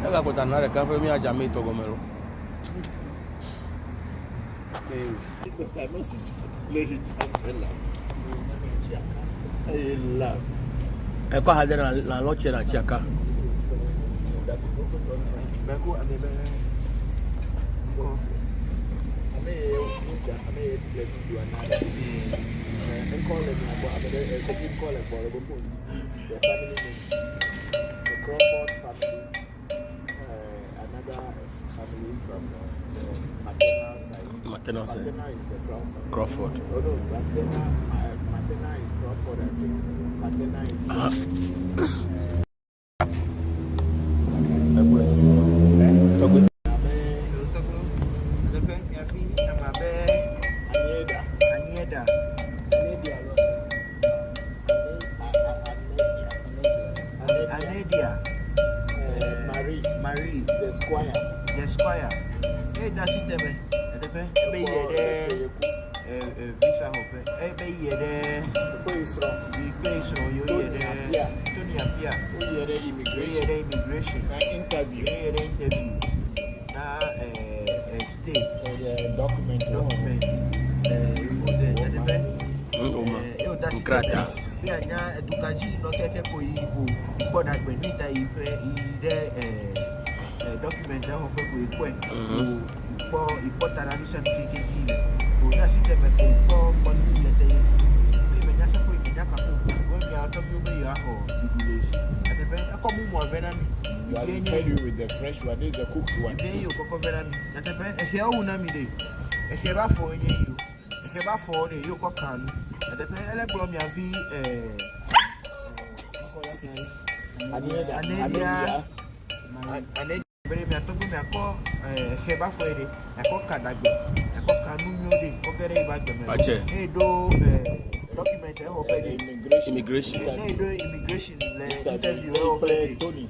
ela botar na cá para me ajamei to gomero. É com a radeira na lote na Chiaca. Crawford family, another family from the maternal side. Maternal side. Maternal is Crawford. Oh no, maternal is Crawford, I think. Maternal is Marie, the squire. Hey, that's it, visa hope. Hey, Tony Apia. Immigration. Interview. Now, state. Document. Educative no keke ko yibo but that when it document ho pe ko ipo ipo tradition keke ile o ya si te me ko le te me nya se ko nya ka ko go ya to bi o ya ho igulesi ate be ko mu mo vena mi you are familiar with the fresh one, this is the cooked one. Then you ko vena mi ate be e he o na mi de e he ba fo yen you e he ba fo de you ko kan ate be ele bro mi avi Anedia, very me atogo me akọ heba for ede akọ kadagbe akọ kanu mi ode ogere ibagbe me e do document e ho pe Immigration le interview e ho pe Tony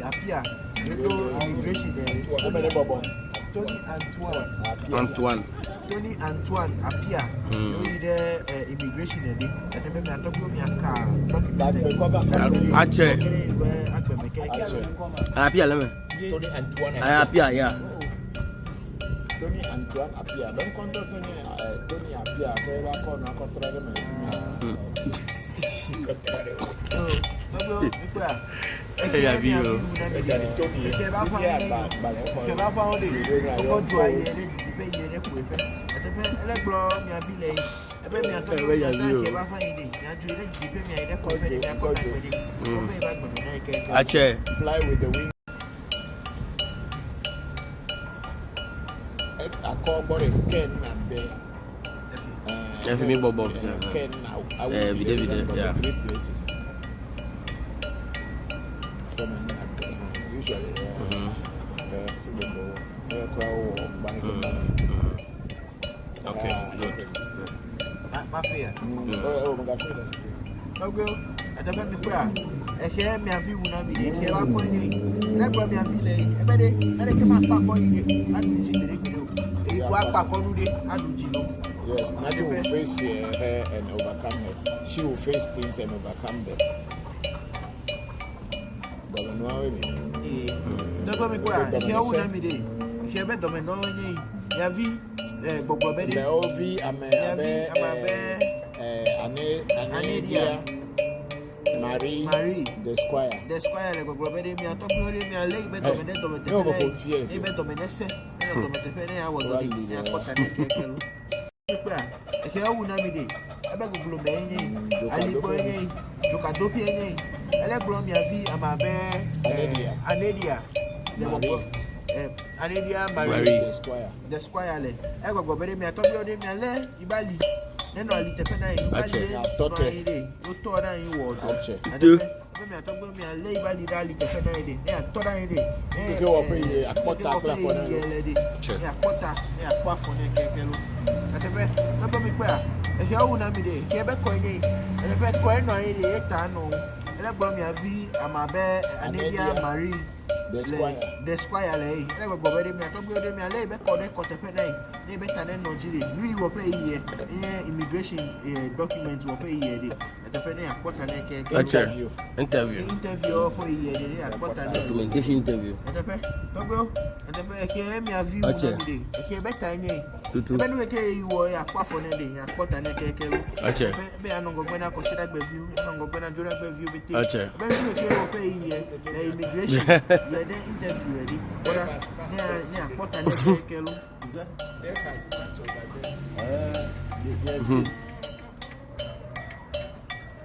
Apia e do immigration Tony Antoine Apia you the immigration ede ate me atogo me aka document Ache. Apia leme. Tony Antoine Apia, yeah. Tony Antoine Apia. Don't contact Tony Apia. Where I call now contact them. Hey, have you? Ache. Fly with the wing. I call Boris Ken and the Ken now. I will be yeah. Three places. From usually okay, good. Mafia. Okay. Adaba mi kwa ehye mi afi wuna mi ehye wa ko ni na gba mi afi le ebede na de ke ma pa ko yi adu ji mere gbe e ko apa ko nu de adu ji lo. Yes, Nadia will face her and overcome her. She will face things and overcome them. Adaba mi kwa ehye wuna mi de ehye be do me no yin ya vi gbogbo be de le ovi amabe Anedia Marie, the squire le gbogbo be de mi atokun ori mi ale be do me de do me te e be do me nese e do me te fe ne awo do ni akota ne kekelu pe ehye wuna mi de ebe gbogbo be yin alibo yin joka dopi yin ele gboro mi avi amabe Anedia le gbogbo Anedia Marie the squire le e gbogbo be de mi atokun ori mi ale ibali neno ali te fe na ibali o to na yin wo do me atogbo mi ale ibali rally te fe na ide e atora ide ke wo pe ye akpota akla fo na e akpota e akpa fo na kekelu atebe to mi pe a e se owu na mi de ke be ko yin e be ko eno ide e ta no ele gbo mi avi amabe Anedia Marie The squire lay. Never go very much. Don't go to me. I lay back on the Cotapenay. They better than no Chile. We will pay here. Immigration documents will pay here. At the penny, I got an interview. Interview for a year. I got an documentation interview. At the pen, don't go. At the pen, here, me a view. Here, better. When we tell you were a quaff on a day, I got an interview. Be a non going to consider review. I'm going to do a review with you. When we pay here, the immigration, you're the interview ready. Yeah, what an interview.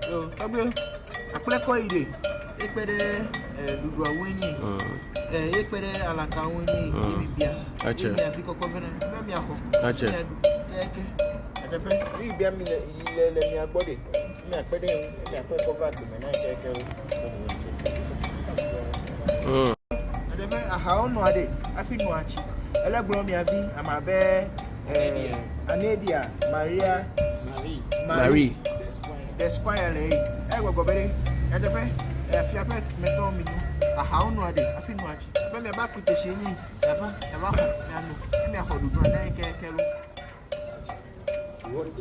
So, I play coide. Ik ben Voodoo winning. Ik ben Alaka winning. Ik ben Fico Covenant. Ik ben Yako. Kijk. Ik ben mi body. Mi akpede mi cover to me na keke. Ik ben aha no ade. Afi no achi. Ele gbo mi avi amabe Anedia Marie. The squire lay. Go better. At the back, if you have met on me, a how no idea. I think much. When you're back with the shiny, never, and I hold you run like a carol. What is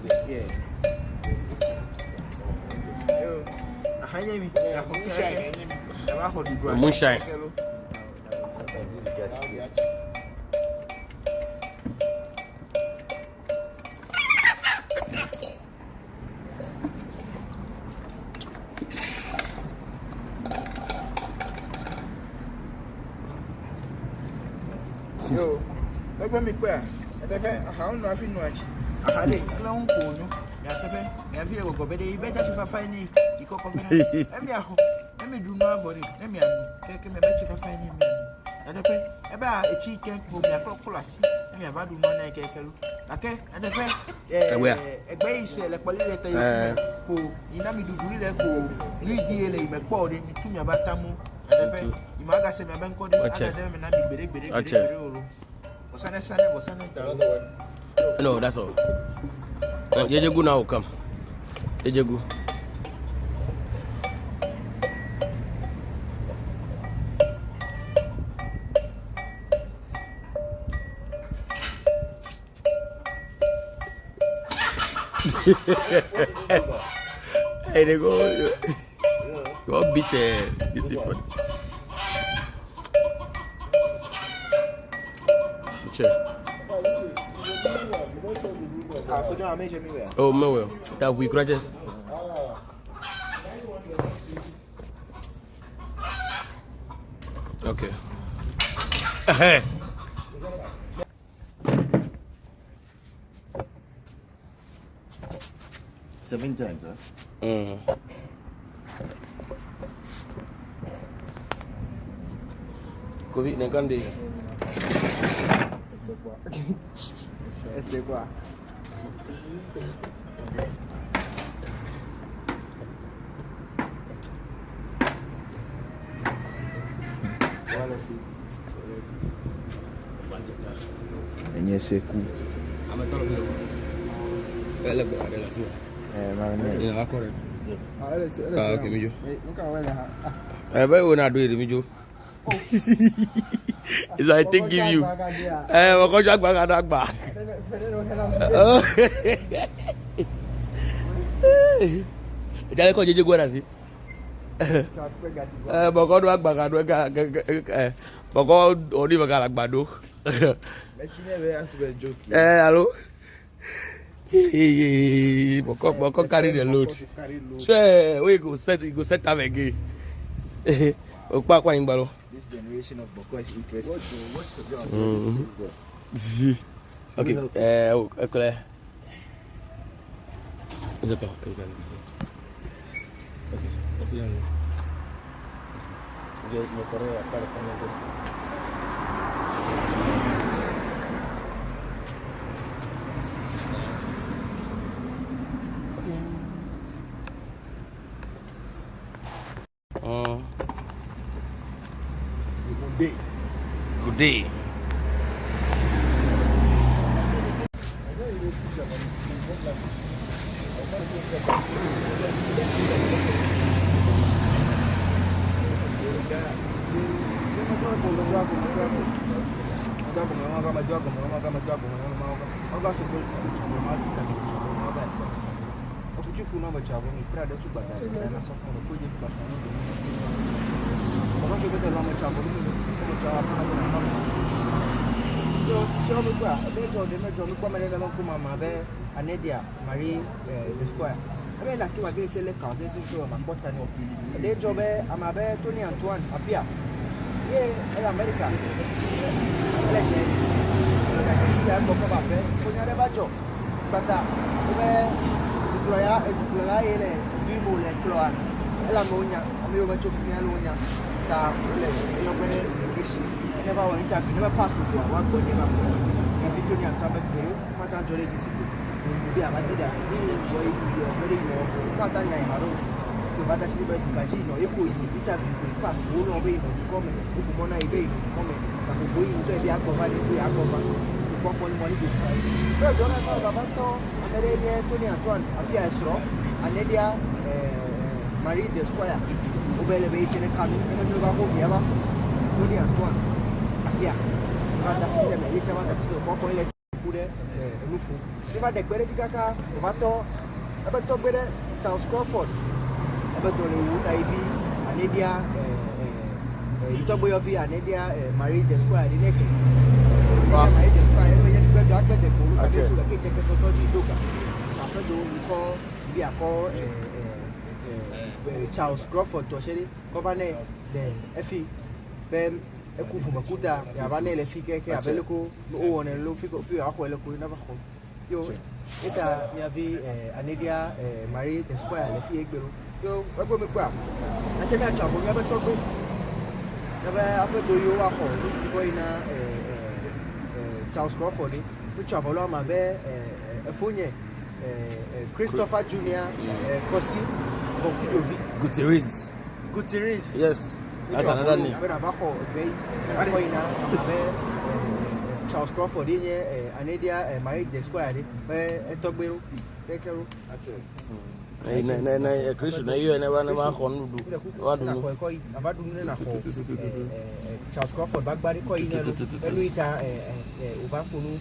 that? Yeah. I hang me. I hold you run. Moonshine. Yo, let me queer. How no, I feel much. I had a clown for you. Have you ever better to find me? You cook of me. Let me do no body. Let me take him a better to find him. And the pay about a chicken for me a proculus. Let me have a do no like a okay, and the pay a base like a who you know me do really cool. You deal in my body to me about Tamu. And the pay. Magazine, my bank code, and them and I'm very no, that's all. You go now, come. You go. Hey, they go beat this different. Oh, no, that we graduated. Okay. 7 times, huh? Covid negande. C'est quoi? Enye seku. Elle est bonne, elle est sûre. Il va correct. Ah, ok, mijo. Ben, on a doué, mijo. It's like they give you. We're going to go back. Jangan kau jadi gua nasi. Bokor dua bagan dua Bokor oni bagan badu. Halo. Bokor carry the load. Say we go set up again. Okpa kwa ingbalo. This generation of Bokor is interesting. Okay. Okay. Is it okay? Okay. Let's see. Yo me correo para también. Good day. Charles Crawford, Voodoo, Marie the Square, Charles Crawford, Ben Ekumakuta, Yavanele Fike, Abelico, oh, and look for Aqua, never home. Yo, Eta Yavi, Anedia, Marie the Square, the Fiegro. Yo, I go with crap. I can match up, never talk with. Never after do you are home, going Charles Crawford, which of Olama Bear, a Funye, Christopher Jr., Cossi, Voncujovi. Gutierrez. Yes. That's another name. Charles Crawford, Anedia, Marie the Square, Togwell, take care. Christian, you never Charles Crawford, Bagbari, Luita, Ubakunu,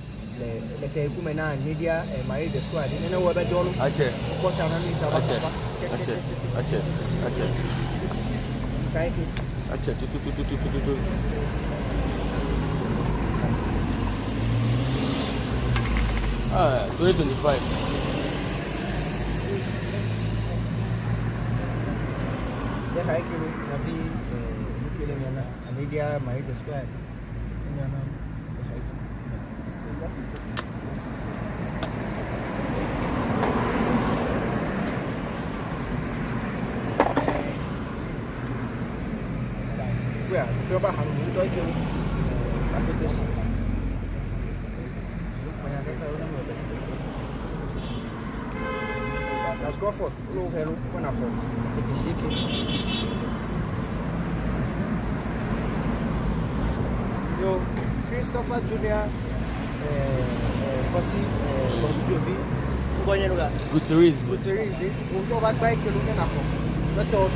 Kumena, Media, Marie the Square, and no other dollar. Thank you. 225. Media, Marie the Square. Coba hal itu aja. Tapi terus. Let's go for. Lu helu mana for? It's chicken. Yo, Christopher Jr. Cossi, Voncujovi. Banyak juga. Gutierrez. Untuk baik lu kan apa? Betul.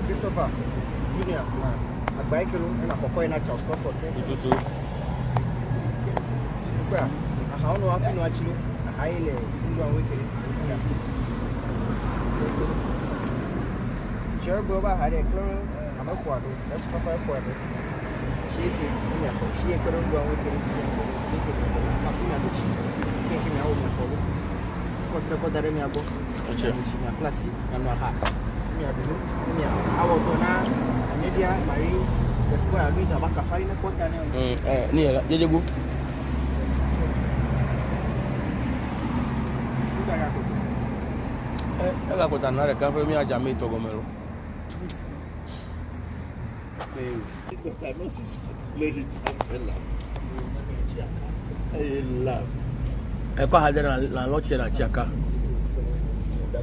Christopher Junior, baik lu enak pokoknya nak Charles Crawford. Itu. How no after no actually highly wicked. Sure, Boba had a clone. I'm a quarter. That's for a quarter. She couldn't go with it. She passing at the cheek, taking out my polo. What the Podaremiabo? Classic and not hot. I will go now. Media, Marie, the square, meet a back of fine quarter. Near, did you go? Ela kota na reka fe mi aja mi to gomero. E kwa hade na loche na chiaka. The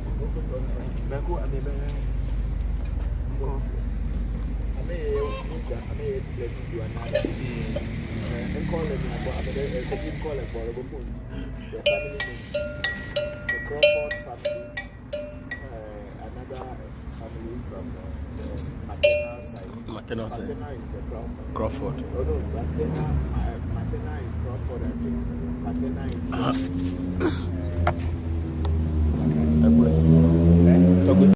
Crawford family, another family from the maternal side. Maternal side. Maternal is a Crawford. Oh no, maternal is Crawford, I think. Maternal is recovery.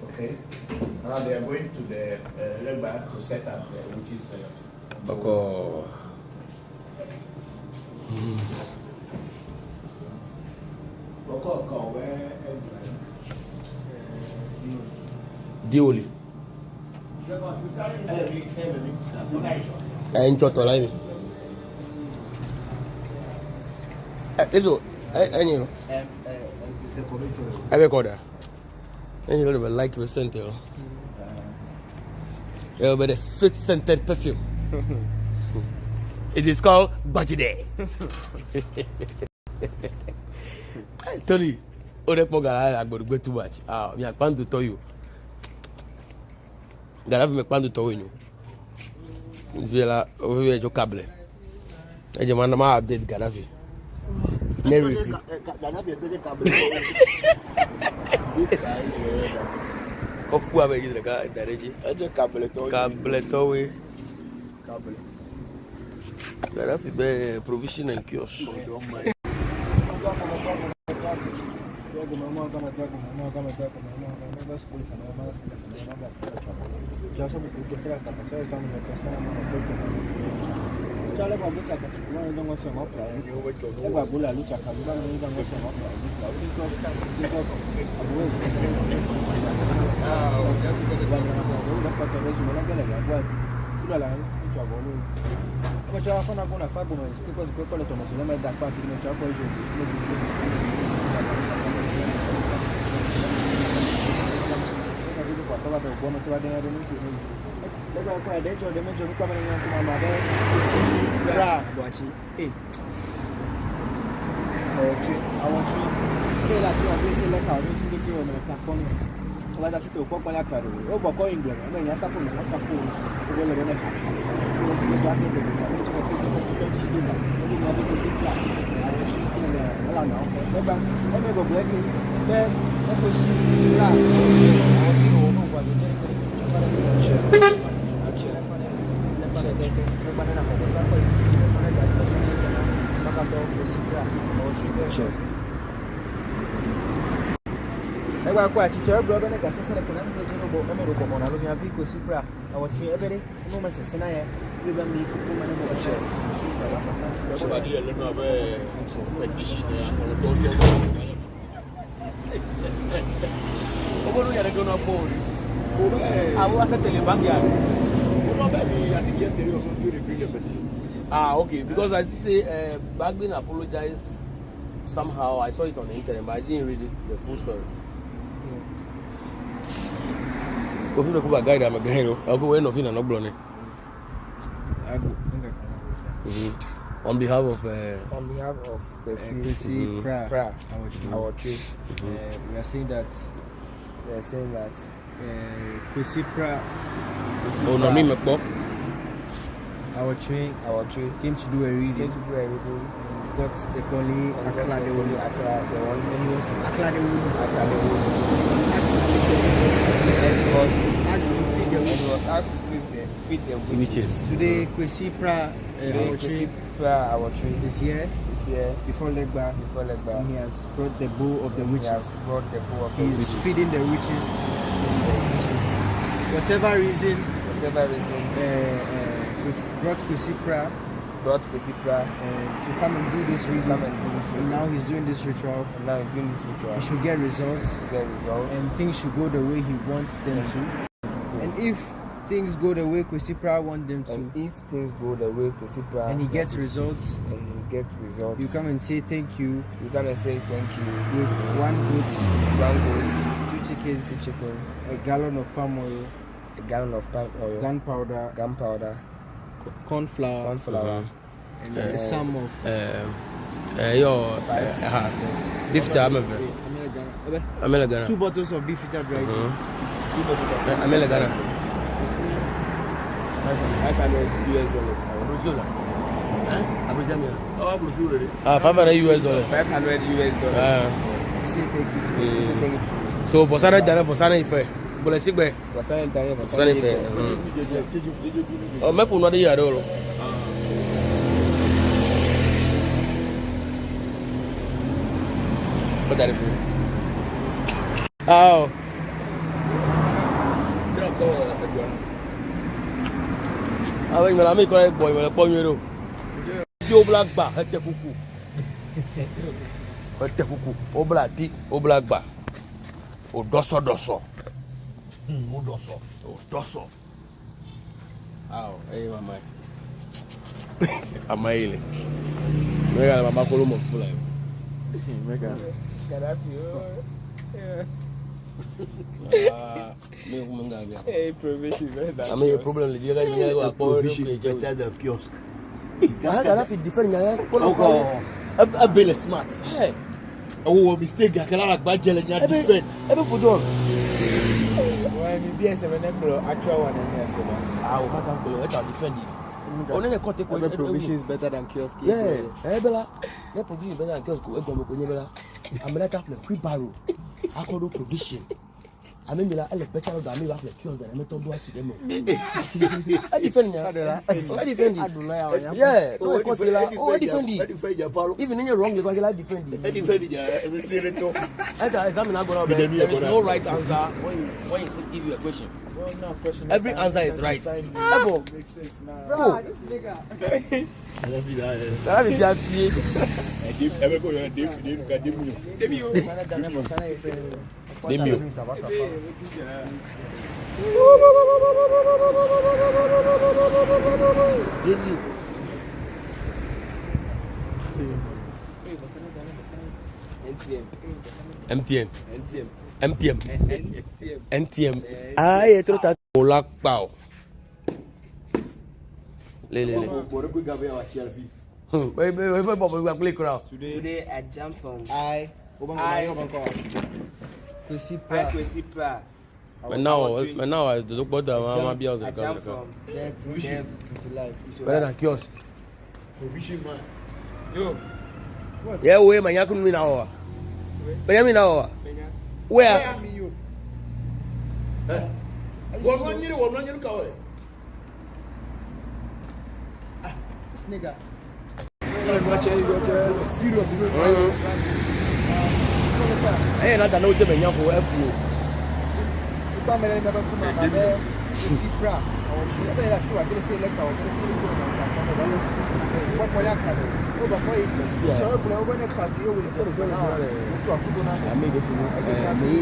Okay. Now they are going to the lab to set up which is Bokor. Bokor where Dioli. Enjoy to live. Eso, you I record that. And you know, like you sent it. Yeah, but a sweet scented perfume. It is called Bajide. I tell you, other people are going to go too much. Ah, I plan to tell you. Gaddafi me plan to tell you. Vela, over here, your cable. I just want to update Gaddafi. Kofu avec le gars d'Areji. Cable towe. Gaddafi be provision and kiosque. Like I said, to Bokor Akadu, or Bokor England, I mean, I suppose not a pool, or whatever. I quite teacher, brother, I guess I said I can understand about American. I have to see Pra. I watch every day. Moments is Senaya, even me, woman, and watch it. Somebody, I don't know where petition on the total. I don't know. I was at the backyard. I think yesterday was on the bring a petition. Okay, because I see Bagdin apologized somehow. I saw it on the internet, but I didn't read it, the full story. Go for the guide. I'm a guy. I'll go in of in and not blown. On behalf of Kwesi Pra, our tree, we are saying that Kwesi Pra, oh no, me Mekpo, our tree came to do a reading. Got the Poli Akla de Wolu, and he was Akla de Wolu. He was asked to feed them. He was asked to feed them witches. Today, Kwesi Pra, our tree, is here before Legba. And he has brought the bow of the witches. He's feeding the witches. Whatever reason, brought Kwesi Pra to come and do this reading. And now he's doing this ritual. He should get results. And things should go the way he wants them to. And if things go the way Kwesi Pra wants them to, and he gets results, you come and say thank you. With one goat, two chickens, a gallon of palm oil, gunpowder, corn flour, and a sum of beef Americana. 2 bottles of beef dried gin. Americana. $500. Say thank you. So for Sana Dana, for Sana Ife, Bolesigbe, Sana Ife. Oh, Maple not here at all. What that is? Oh. I think I'm a correct boy when I come here. Yo black bar, hete kuku. Hete kuku. O black di, o black bar. O doso. O doso. Ow, hey mama. Amaile. Mega mama kolomo full life. Mega. Hey, provision. I mean, a problem. You guys are provision is better than kiosk. I have to defend. A bill is smart. Hey, oh, mistake. I cannot budget and defend. Every for John. When you be a 7 actual one, I will have to defend it. Only a court provision is better than kiosk. Yeah, Bella. That provision is better than kiosk. I'm going to quick barrel. I call it provision. I mean, I like better than me. I like kiosk than I met on do I defend you. I defend you. Yeah, I defend you. Even in your wrong, you can defend you. I defend you as a serious talk. There is no right answer when you give you a question. Every answer is right. Ever. Bro, this nigga. MTM. Aye, trota olak pao. Lele. Today I jumped from Kwesi Pra But now I do but I'm be out of the jump from death into life. Better than kiosk. Provision man. Yo. What? Yeah, where my yakun me now. Where me now? Where? Where me you? One year kawe. This nigga. Serious. Hey, not that no job in your FU. Come and never come out there. See bra. I want you to say that too. I can say like I want to say what for your car? Over for it. So I will when I car you will go to now. To a good one. I made it for me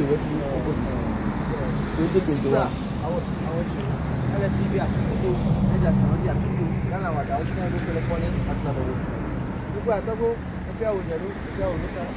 with you opposite. I want you. I let you be at to I just know you to do. Now I want you to go to the phone at another room. You go at go. If I will do, if I will look at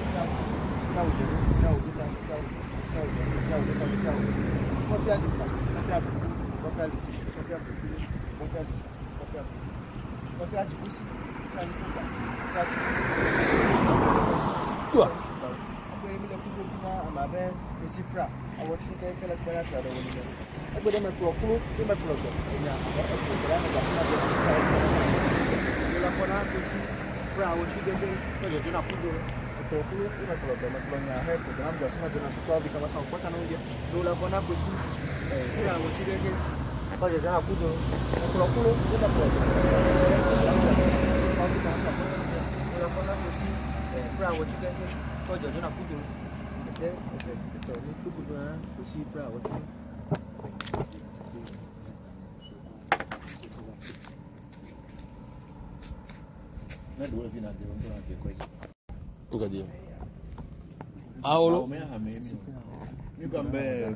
Okay. How You come back,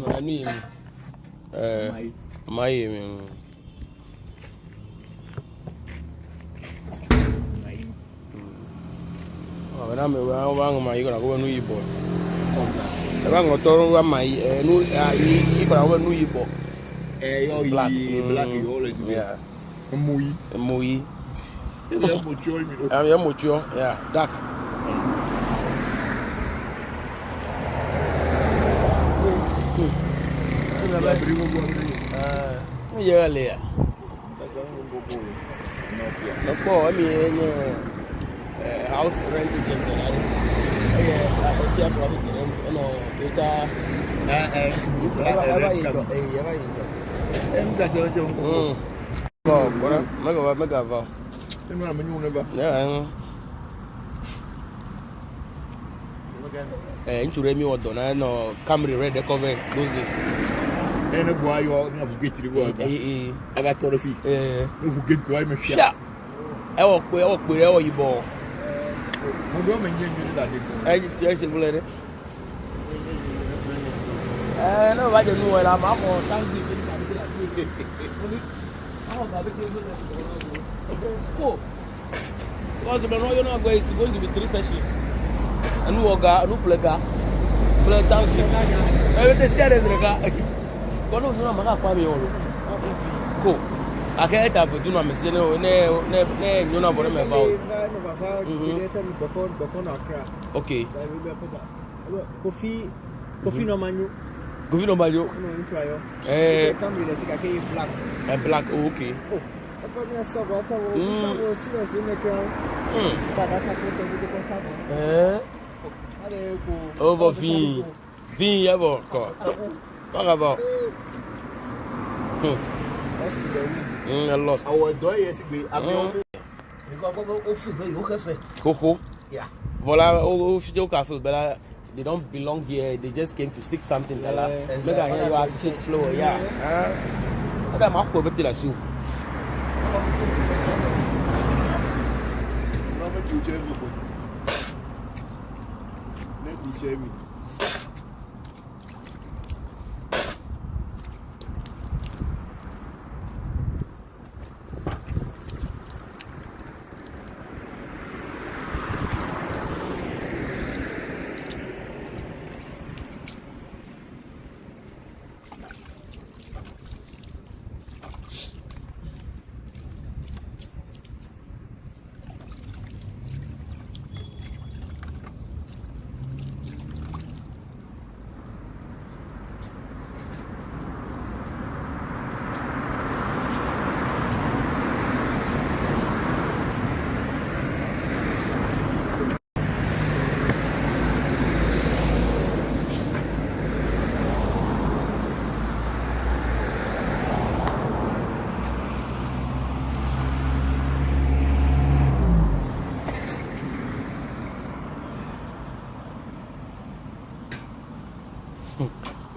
I knew him. My when I'm around my you're going to boy. The wrong author my new boy. Black, you always Yeah. Mui. I'm mature, yeah, dark. Yeah, Leah. No, I mean, house rent agent. Into Remy or Donna, no Camry red cover those days. And a boy, you are not get to the world. I got told of you. No forget go I'm a shot. I walk with all you ball. I just a bullet. No, I don't know what I'm up for. Thank you. Cool. Because the Benoit not going is going to be 3 sessions. A new orga, a new player, play dance. Every day, there's a guy. Go no, I'm not going to go. I can't have a dinner, Miss. No, you know what I'm about. Okay. Coffee no manu. Coffee no manu. No intro. Come with a black. A black, okay. Oh, I put me a sub, serious in the ground. But I can't put the over V ever caught. Talk about. I lost. Our door yesterday. Coco. Yeah. Voilà, au café, but they don't belong here. They just came to 6 something. Make I hear you ask shit slower. Yeah. I got my cover till I sue. Jamie.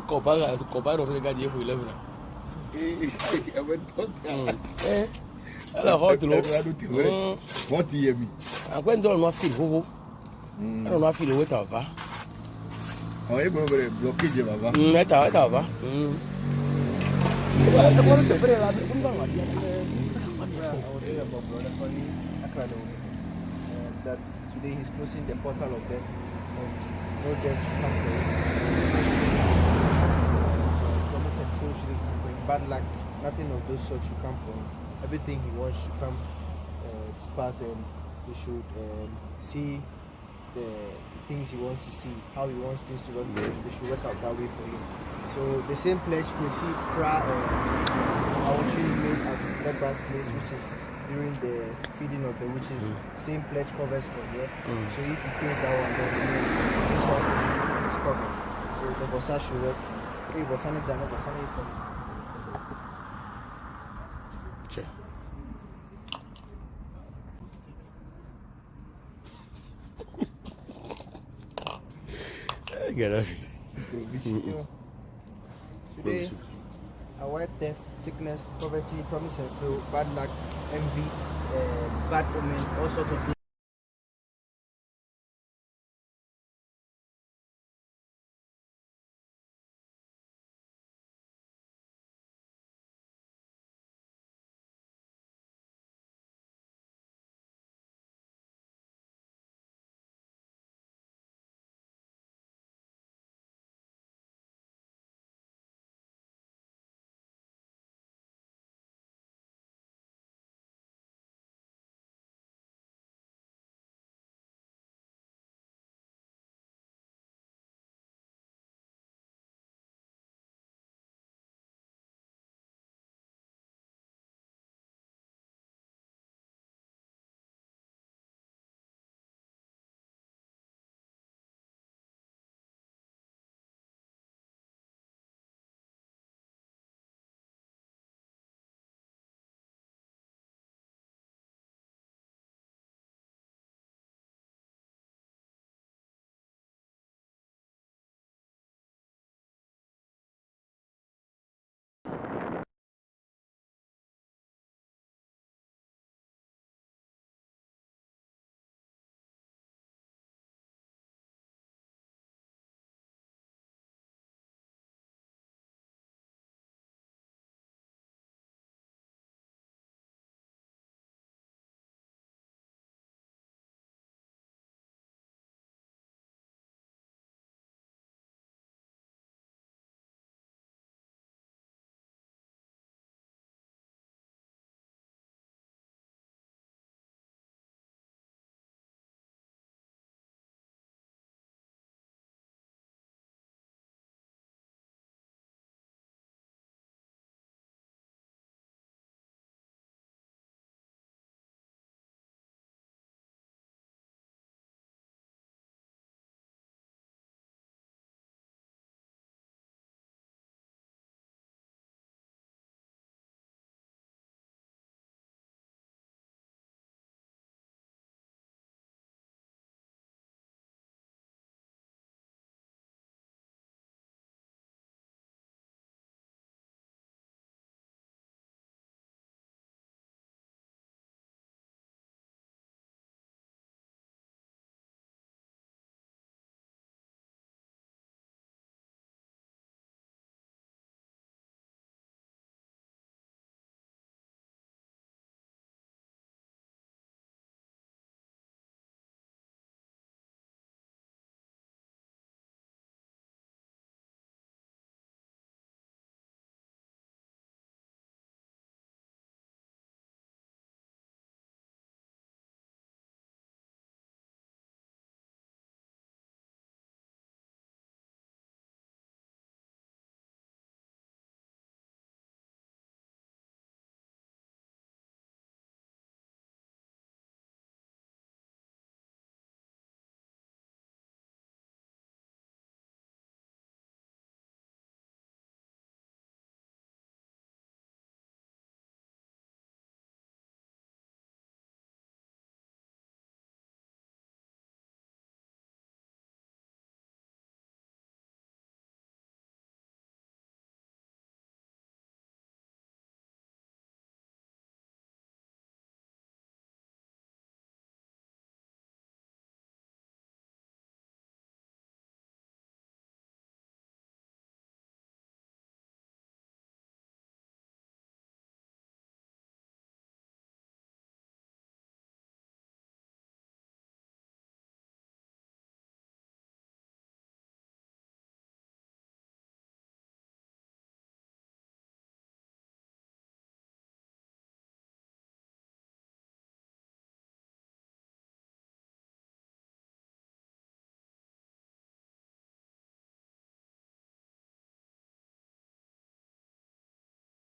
Copa no regardie pour 11. Eh, Alors, hot lo. What you me? I went on my feet, who? I don't know if you wait over. Oh, you go over blockage, Baba. That over. That today he's closing the portal of death. No death should come for him. Promise and fail should come for him. Bad luck, nothing of those sorts should come for him. Everything he wants should come to pass, and he should see the things he wants to see, how he wants things to work for him. They should work out that way for him. So the same pledge we see our training made at Legba's place, which is during the feeding of the witches. Same pledge covers from here. So if he pays that one, then this one is covered. So the Vosa should work. Hey, Vosa need done, Vosa need from. Sure. Get off. Today, avoid theft, sickness, poverty, promise and fail, bad luck, envy, bad omen, all sorts of things.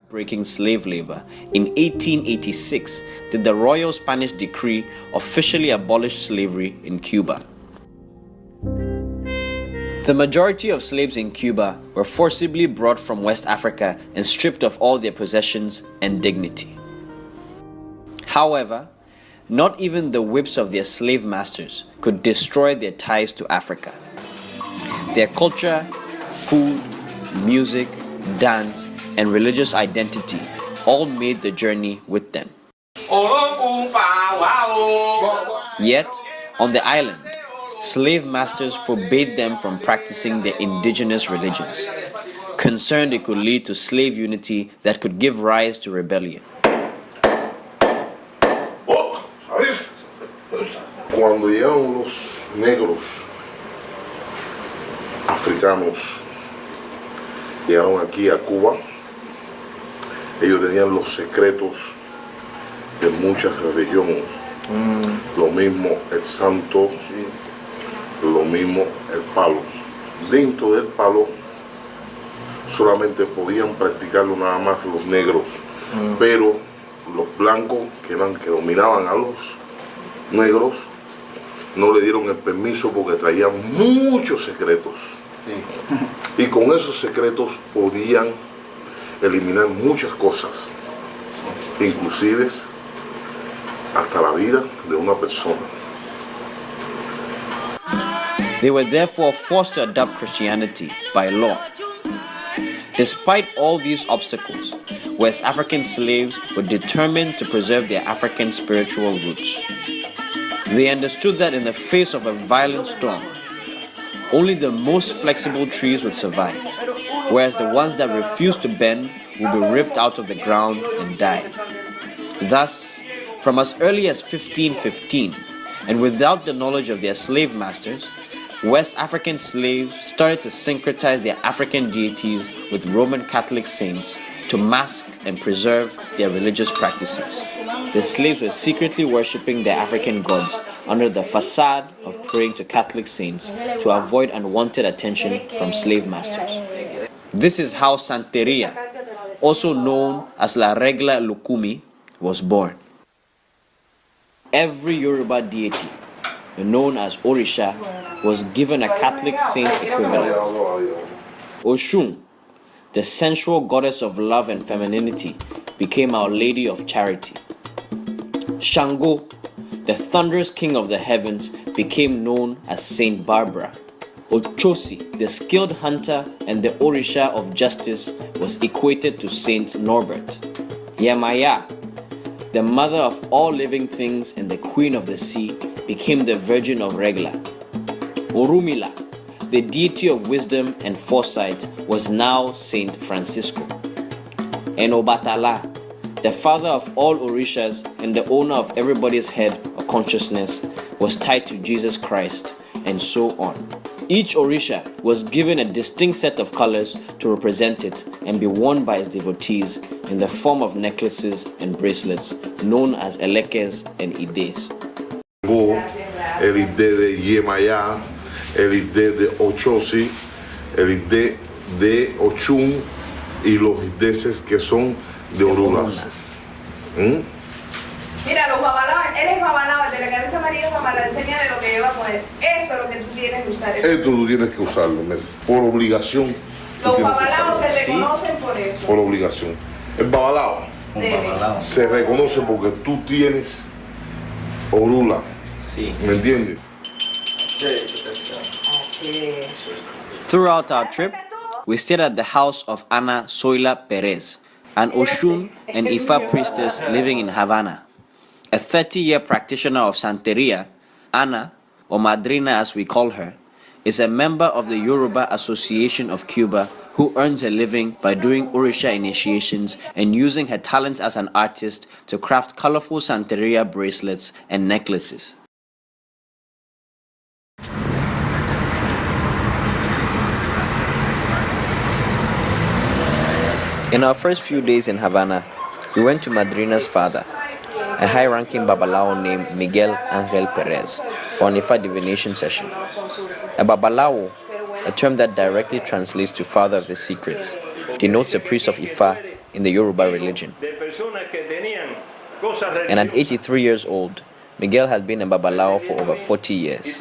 breaking slave labor, in 1886 did the royal Spanish decree officially abolish slavery in Cuba. The majority of slaves in Cuba were forcibly brought from West Africa and stripped of all their possessions and dignity. However, not even the whips of their slave masters could destroy their ties to Africa. Their culture, food, music, dance, and religious identity all made the journey with them. Yet, on the island, slave masters forbade them from practicing their indigenous religions, concerned it could lead to slave unity that could give rise to rebellion. Cuando llegaron los negros africanos, llegaron aquí a Cuba, ellos tenían los secretos de muchas religiones, lo mismo el santo, lo mismo el palo. Dentro del palo solamente podían practicarlo nada más los negros, pero los blancos que dominaban a los negros no le dieron el permiso porque traían muchos secretos. Sí. Y con esos secretos podían eliminar muchas cosas, inclusive hasta la vida de una persona. They were therefore forced to adopt Christianity by law. Despite all these obstacles, West African slaves were determined to preserve their African spiritual roots. They understood that in the face of a violent storm, only the most flexible trees would survive, whereas the ones that refused to bend would be ripped out of the ground and die. Thus, from as early as 1515, and without the knowledge of their slave masters, West African slaves started to syncretize their African deities with Roman Catholic saints to mask and preserve their religious practices. The slaves were secretly worshipping their African gods under the facade of praying to Catholic saints to avoid unwanted attention from slave masters. This is how Santeria, also known as La Regla Lukumi, was born. Every Yoruba deity, known as Orisha, was given a Catholic saint equivalent. Oshun, the sensual goddess of love and femininity, became Our Lady of Charity. Shango, the thunderous king of the heavens, became known as Saint Barbara. Ochosi, the skilled hunter and the Orisha of justice, was equated to Saint Norbert. Yamaya, the mother of all living things and the queen of the sea, became the Virgin of Regla. Orumila, the deity of wisdom and foresight, was now Saint Francisco. And Obatala, the father of all Orishas and the owner of everybody's head or consciousness, was tied to Jesus Christ, and so on. Each Orisha was given a distinct set of colors to represent it and be worn by its devotees in the form of necklaces and bracelets known as elekes and ides. El ide de Yemaya, el ide de Ochosi, el ide de Ochun y los ideses que son de Orulas. Mira, los babalaos, él es babalao, de la cabeza amarilla babalao, enseña de lo que lleva a poner. Eso es lo que tú tienes que usar. Esto tú tienes que usarlo, por obligación. Los babalaos se reconocen por eso. Por obligación. El babalao se reconoce porque tú tienes orula. Sí. ¿Me entiendes? Throughout our trip, we stayed at the house of Ana Soila Perez, an Oshun and Ifa priestess living in Havana. A 30-year practitioner of Santeria, Ana, or Madrina as we call her, is a member of the Yoruba Association of Cuba who earns a living by doing Orisha initiations and using her talents as an artist to craft colorful Santeria bracelets and necklaces. In our first few days in Havana, we went to Madrina's father, a high-ranking Babalao named Miguel Angel Perez, for an Ifa divination session. A Babalao, a term that directly translates to father of the secrets, denotes a priest of Ifa in the Yoruba religion. And at 83 years old, Miguel had been a Babalao for over 40 years.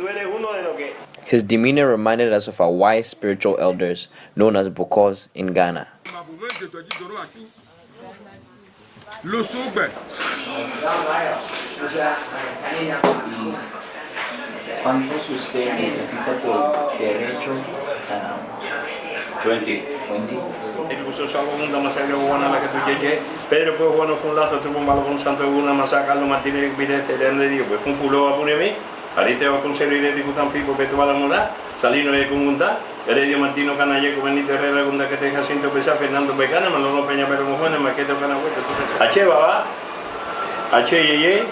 His demeanor reminded us of our wise spiritual elders known as Bokors in Ghana. ¿Cuántos usted necesita por derecho? 20. Incluso salgo una masacre buena la que tú llegué. Pedro pues bueno fue un lazo, tuvo un malo con santo una masacre, Carlos Martínez Vidente de Dios, pues fue un culo a ponerme. Ahorita va a conseguir de discutir pico que tú vas a morar, salino de Cungunta, Heredio Martino Canalleco, Benito Herrera, Gunda que te Jacinto Pesá, Fernando Pecana, Manolo Peña Pero Mojones, Maqueto Canahuete, H Baba, H Yeye,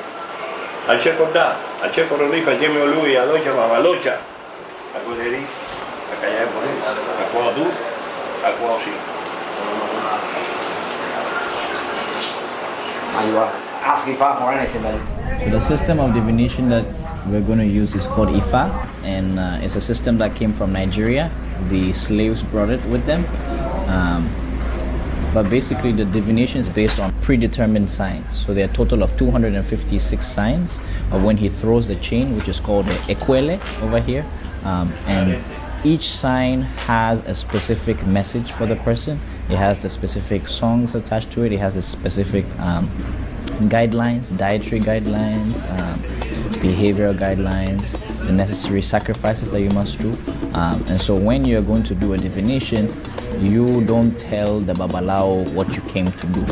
H Corda, H Corolifa, H Meolui, Alocha, Babalocha, a Coderí, a Callar por él, a Coadú, a Coausí. Are you asking for anything, man? So the system of divination that we're going to use is called Ifa, and it's a system that came from Nigeria. The slaves brought it with them. But basically the divination is based on predetermined signs. So there are a total of 256 signs of when he throws the chain, which is called the ekwele over here. And each sign has a specific message for the person. It has the specific songs attached to it. It has the specific guidelines, dietary guidelines, behavioral guidelines, the necessary sacrifices that you must do. And so when you're going to do a divination, you don't tell the Babalao what you came to do.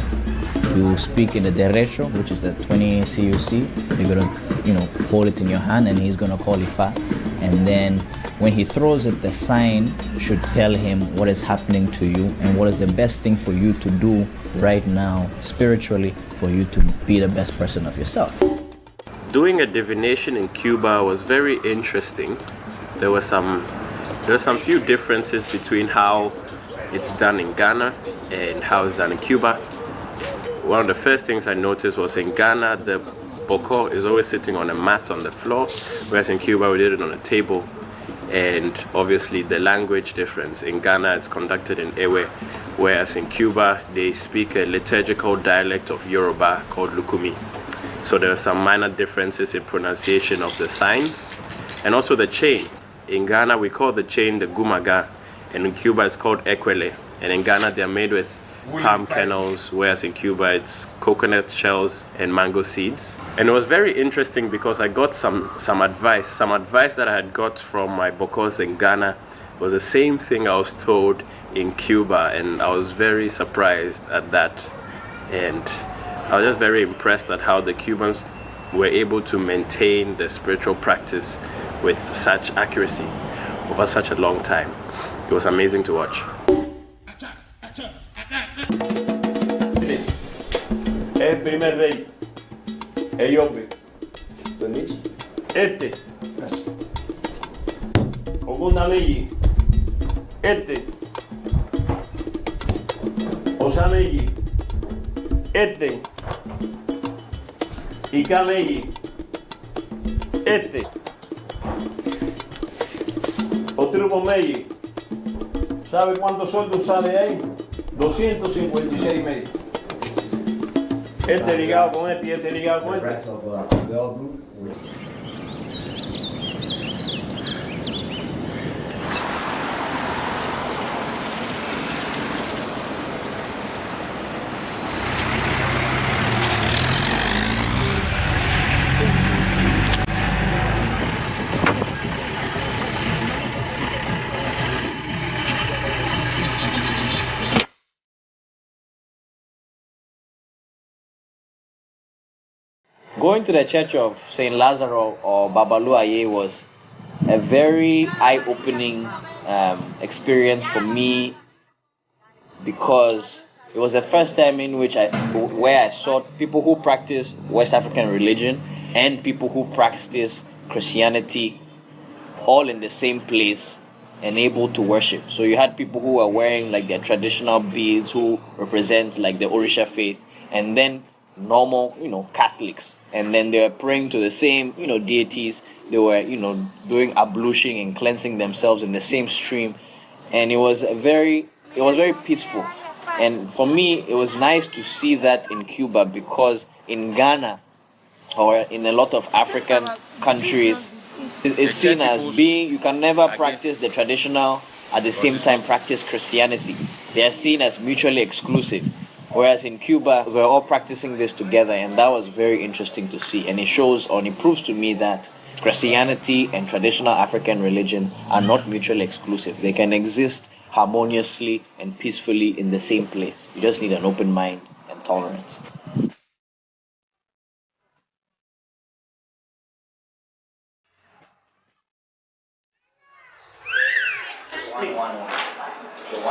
You speak in the derecho, which is the 20 CUC. You're gonna, hold it in your hand, and he's gonna call Ifa. And then when he throws it, the sign should tell him what is happening to you and what is the best thing for you to do right now, spiritually, for you to be the best person of yourself. Doing a divination in Cuba was very interesting. There were some few differences between how it's done in Ghana and how it's done in Cuba. One of the first things I noticed was in Ghana, the Bokor is always sitting on a mat on the floor, whereas in Cuba we did it on a table. And obviously the language difference. In Ghana it's conducted in Ewe, whereas in Cuba they speak a liturgical dialect of Yoruba called Lukumi. So there are some minor differences in pronunciation of the signs, and also the chain. In Ghana we call the chain the gumaga, and in Cuba it's called ekwele. And in Ghana they are made with palm kernels, whereas in Cuba it's coconut shells and mango seeds. And it was very interesting because I got some advice that I had got from my Bokors in Ghana was the same thing I was told in Cuba, and I was very surprised at that. And I was just very impressed at how the Cubans were able to maintain the spiritual practice with such accuracy over such a long time. It was amazing to watch. El primer rey, Eyobe. Este, Ogundameyi. Este, Osameyi. Este, Ikameyi. Este, Otribomeyi. ¿Sabe cuántos sueldos sale ahí? 256 meses. Este ligado con este y este ligado con este. Going to the church of St. Lazaro or Babalu Aye was a very eye-opening experience for me, because it was the first time in which where I saw people who practice West African religion and people who practice Christianity all in the same place and able to worship. So you had people who were wearing like their traditional beads who represent like the Orisha faith, and then normal, Catholics, and then they were praying to the same, deities. They were, doing ablution and cleansing themselves in the same stream, and it was very peaceful. And for me, it was nice to see that in Cuba, because in Ghana or in a lot of African countries, it's seen as being, you can never practice the traditional at the same time practice Christianity. They are seen as mutually exclusive. Whereas in Cuba, we're all practicing this together, and that was very interesting to see. And it shows, or it proves to me, that Christianity and traditional African religion are not mutually exclusive. They can exist harmoniously and peacefully in the same place. You just need an open mind and tolerance.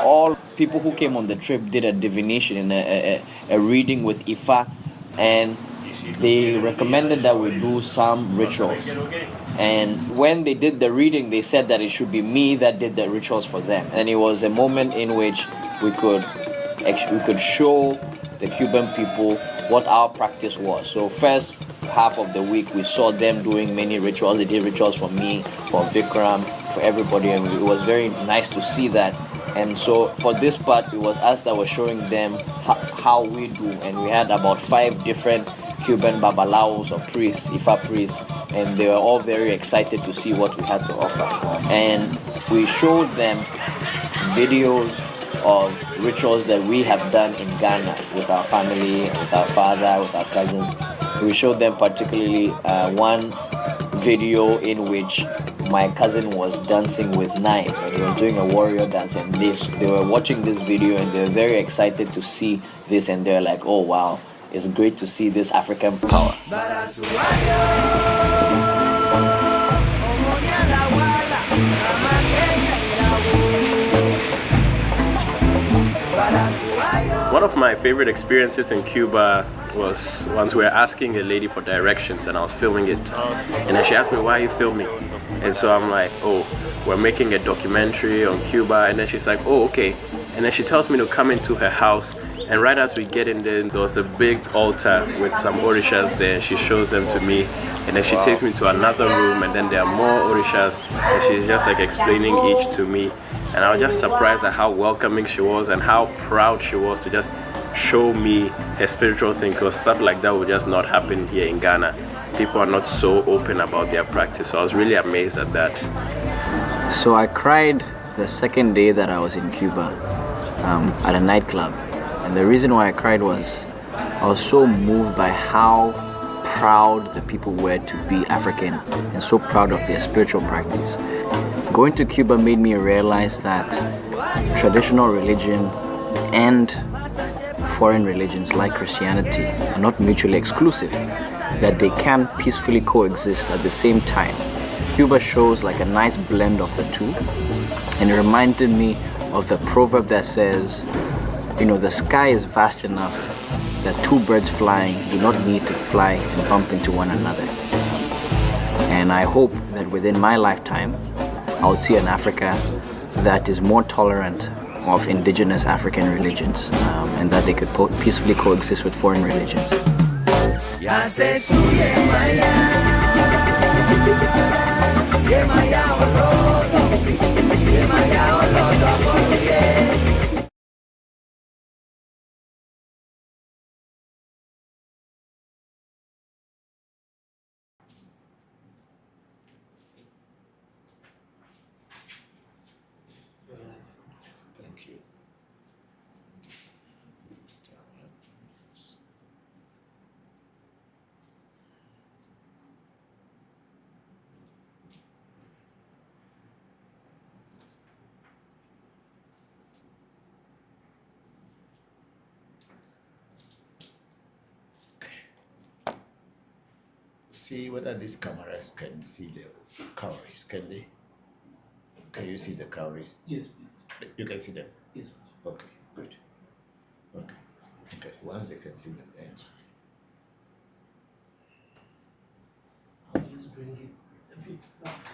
All people who came on the trip did a divination and a reading with Ifa, and they recommended that we do some rituals. And when they did the reading, they said that it should be me that did the rituals for them. And it was a moment in which we could show the Cuban people what our practice was. So first half of the week, we saw them doing many rituals. They did rituals for me, for Vikram, for everybody, and it was very nice to see that. And so for this part, it was us that were showing them how we do. And we had about 5 different Cuban babalaos or priests, Ifa priests, and they were all very excited to see what we had to offer. And we showed them videos of rituals that we have done in Ghana with our family, with our father, with our cousins. We showed them particularly one video in which my cousin was dancing with knives, and he was doing a warrior dance, and they were watching this video and they were very excited to see this, and they're like, oh wow, it's great to see this African power. One of my favorite experiences in Cuba was once we were asking a lady for directions and I was filming it, and then she asked me, why are you filming? And so I'm like, oh, we're making a documentary on Cuba. And then she's like, oh, okay. And then she tells me to come into her house, and right as we get in there was a big altar with some orishas there, and she shows them to me, and then she takes me to another room, and then there are more orishas, and she's just like explaining each to me. And I was just surprised at how welcoming she was and how proud she was to just show me her spiritual thing, because stuff like that would just not happen here in Ghana. People are not so open about their practice, so I was really amazed at that. So I cried the second day that I was in Cuba at a nightclub, and the reason why I cried was I was so moved by how proud the people were to be African and so proud of their spiritual practice. Going to Cuba made me realize that traditional religion and foreign religions like Christianity are not mutually exclusive, that they can peacefully coexist at the same time. Cuba shows like a nice blend of the two, and it reminded me of the proverb that says, you know, the sky is vast enough that 2 birds flying do not need to fly and bump into one another. And I hope that within my lifetime, I'll see an Africa that is more tolerant of indigenous African religions, and that they could peacefully coexist with foreign religions. Thank you. See whether these cameras can see the calories, can they? Can you see the calories? Yes, please. You can see them? Yes, please. Okay, good. Okay. Okay. Once they can see them, then it's fine. I'll just bring it a bit back.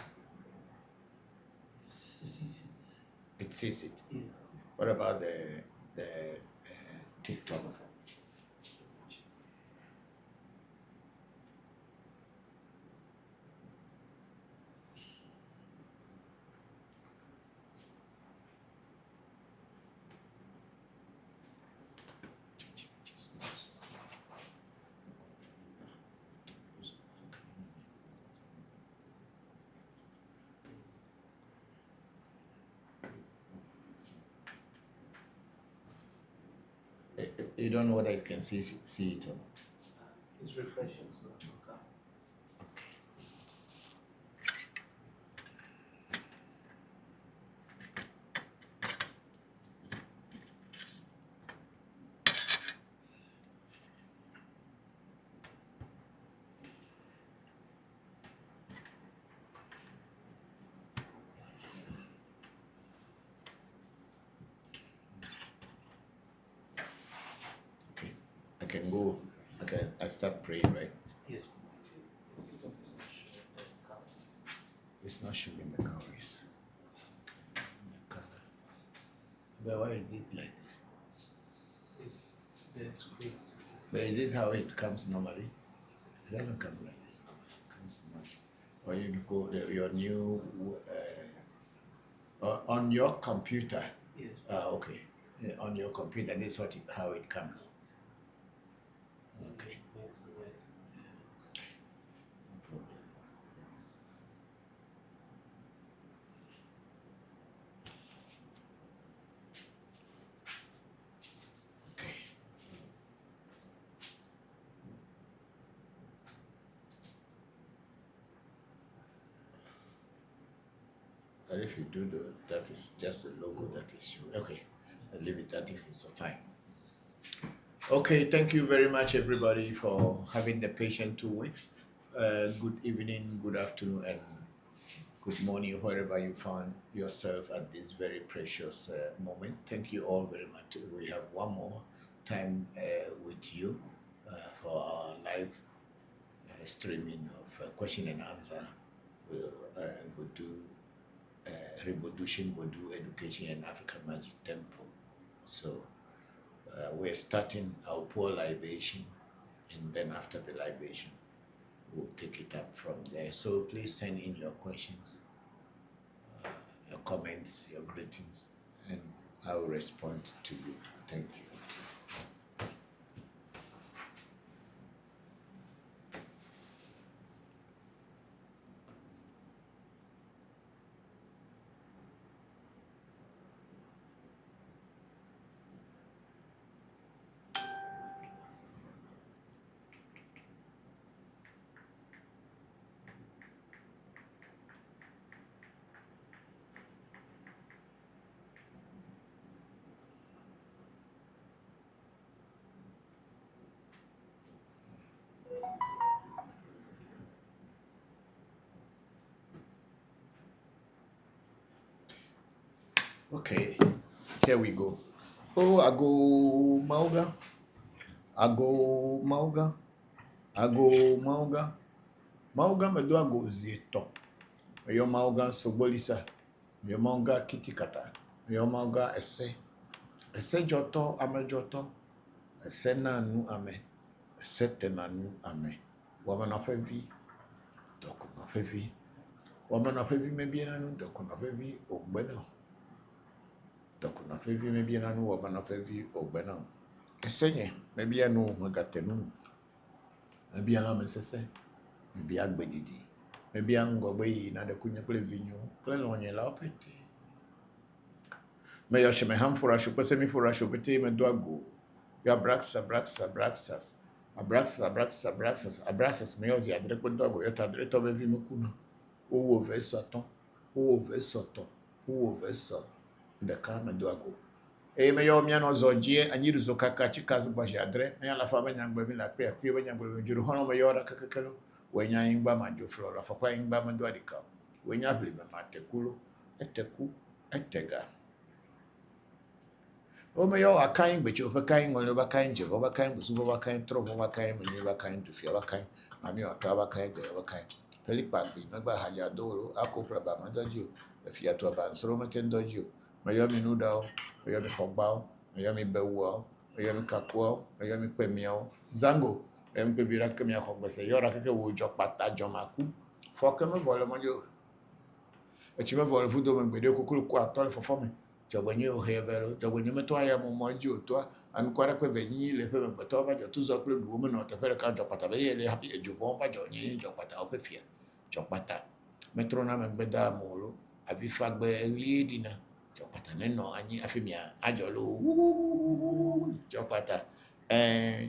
It sees it. It sees it. Yes. What about the TikTok? You don't know whether you can see it or not. It's refreshing, so okay. I can go. I start praying, right? Yes, please. It's not showing the calories. But why is it like this? It's the screen. But is this how it comes normally? It doesn't come like this normally. It comes much. Or you go your new on your computer. Yes. Okay. Yeah, on your computer, this is how it comes. Okay. No problem. Okay. But if you do that is just the logo that is you. Okay. I'll leave it. I think it's fine. Okay, thank you very much, everybody, for having the patience to wait. Good evening, good afternoon, and good morning, wherever you find yourself at this very precious moment. Thank you all very much. We have one more time with you for our live streaming of question and answer. We'll do ReVodution, Voodoo, Education, and African Magic Temple. So we're starting our pour libation, and then after the libation, we'll take it up from there. So please send in your questions, your comments, your greetings, and I will respond to you. Thank you. Okay, here we go. Oh, ago mauga, ago mauga, ago mauga, mauga medo ago zieto. Yo mauga sobolisa, yo mauga kitikata, yo mauga ese joto ame joto, ese nanu ame, ese tenanu ame. Wamana fevi, doko na fevi. Wamana fevi mebienanu, doko na fevi ogbeno. Doko na fevi mebienanu, wamana fevi ogbeno. Esenye, mebienu magatenu. Mebiana mesese, mebia gbedidi. Mebia ngogbe yi na de kunye kule vinyo, kule lonye la opete. Me yoshe me hamfura shupese mi fura shupete me doago. Ya braxas. Abraxas me yozi adre kwa doago. Yota adre tobe vi mekuna. Uwo vesoton. De ka me doago. E me yo miano zojie anyiru zokaka chikazi bashi adre. Me ya la fama nyangbe mi la kwe akwe nyangbe juru hono me yora kakakelo. Wenya yingba manjo flora. Fakwa yingba mando adika. Wenya vlive matekulo. Etega. O me yo akain becho bakain ngolo bakain je bakain busu bakain trovo bakain meni bakain dufia bakain ami ota bakain de bakain pelipa bi magba haja dolo akopra ba mandojo fia to ba nsoro matendojo me yo mi nuda me yo mi fogba me yo mi bewo me yo mi kakwo me yo mi pemio zango em pe vira ke mi akogbe se yo ra keke wo jo pata jo maku fo ke me vole mojo e chi me vole fudo me gbede kokulu ko atole fo fo me jogwenye ohevelo jogwenye meto aya mo moji otwa an kwara kwe venyi le fe beto ba jo tuzo kle du mo no te fere ka jo pata be yele happy e jovon ba jo nyi jo pata o fe jo pata metro na me gbeda mo lo abi fagbe liedina chopata neno anyi afimia ajolo chopata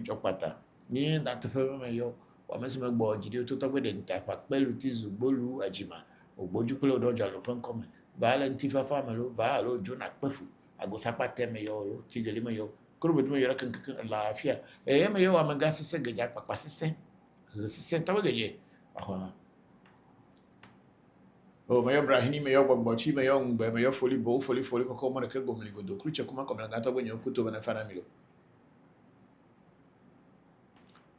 chopata ni that me yo wa me se me gbo jide to to gbe de nta pa pelu ti zugbolu ajima ogboju pele odoja lo fun come valenti fa famelo va lo jona pefu agosapa teme yo lo ti dele me yo kuro me yo kan la afia me yo wa me ga sese geja papa sese to geje aha o me yo brahini me yo gbogbochi me yo ngbe me yo foli ko mo ne ke gomli godo kruche kuma ko me ga to gbenyo kuto bana fana milo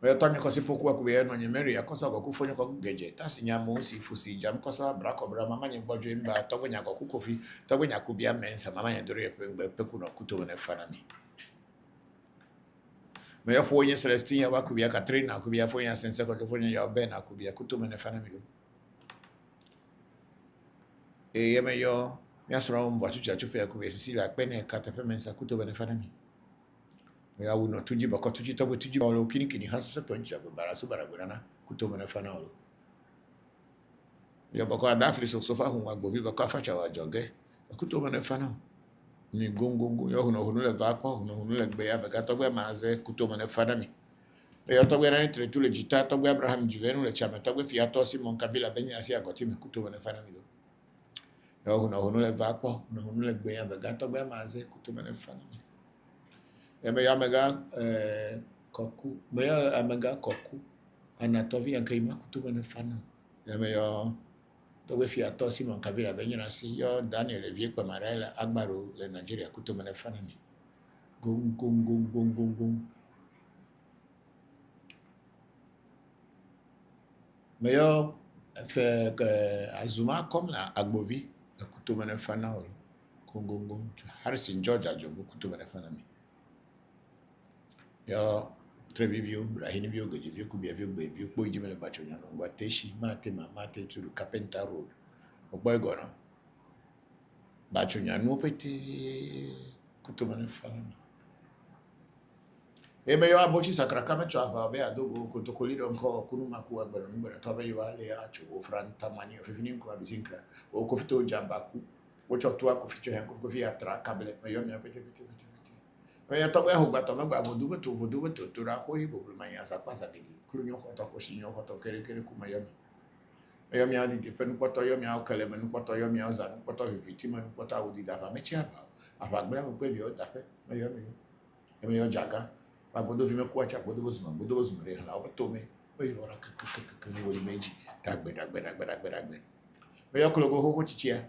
me yo tonyo ko si poku aku be no nye meri akosa ko kufonyo ko geje tasi nya mo si fusi jam ko sa bra ko bra mama nye gbojo mba to gbenya ko kukofi to gbenya ku bia mensa mama nye dore pe ku no kuto bana fana mi me yo fonye Celestine ya ku bia Katrina ku bia fonye sense ko fonye ya Ben ku bia kuto bana fana milo me yo ya sra mo batu cha chupe ku bia Cecilia pene kata pe mensa kuto bana fana mi ya uno tuji bako tuji tobo tuji olo kini hasa poncha bara su bara gurana kuto mena fana olo ya bako adafli so sofa hu agbo vi bako afacha wa joge kuto mena fana ni gongongo yo hunu le vapo hunu le gbe ya baka togbe maze kuto mena fana mi ya togbe na entre tous les jita togbe Abraham Juvenu le chama togbe fiato Simon Kabila benya asi agoti mi kuto mena fana mi lo yo hunu le vapo hunu le gbe ya baka togbe maze kuto mena fana mi ya mega koku ya mega koku anatovi ankaima kutuba na fana ya me to we fi ato Simon Kabila benyana si yo Daniel Vie kwa marela agbaro le Nigeria kutuba na fana mi gong me yo fe azuma comme la agbovi kutuba na fana gong Harrison George ajobu kutuba na fana mi yo Trevivio, Rahinivio, Gojivio, Kubiavio, Bevio, Pojimel Bachoniano, Wateshi, Mate to the Carpenter Road, or Boygono. Bachoniano Pete Kutuman family. Ebe yo abochi sakrakame chava be adogo kotokolido nko kunumaku agbero ngbere tobe yo ale acho ofranta mani ofifini ko abizinkra o kofito jabaku o chotu akofito hen kofi atra kable me yo me pete ya tobe ho gba to me gba vodu to ra ko ibo ma ya sa pasa gidi klunyo ko to ko sinyo ko to kere ku ma yo mi adi de pen poto yo mi a kale men poto yo mi a za poto victim men poto odi da ba me chi apa gba mo pe vi o da fe me yo jaga ba bodo vi me ko acha bodo bozuma re hala o to me we yo ra ka ni wo meji dagbe me yo klo go ho chichia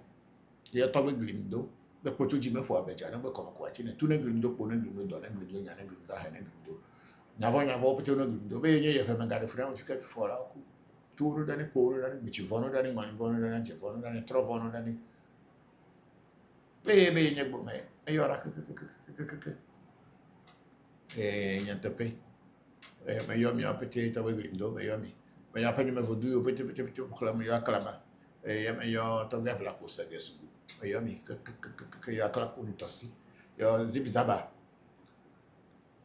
ya tobe glindo be ko tuji me fo abeja na be ko ko achi ne tu ne glindo po ne glindo do ne glindo nya ne glindo ha ne glindo na vo pete no glindo be nye ye fe me ga de frama fika fo la ku turu dani poro dani bichi vono dani mani vono dani je vono dani tro vono dani be nye gbo me e yo ra ke nya tepe me yo mi apete to be glindo me yo mi me ya pani me vodu yo pete ko me yo aklama me yo to ga la ko sa gesu yo mi que yo akala kuntosi yo zibizaba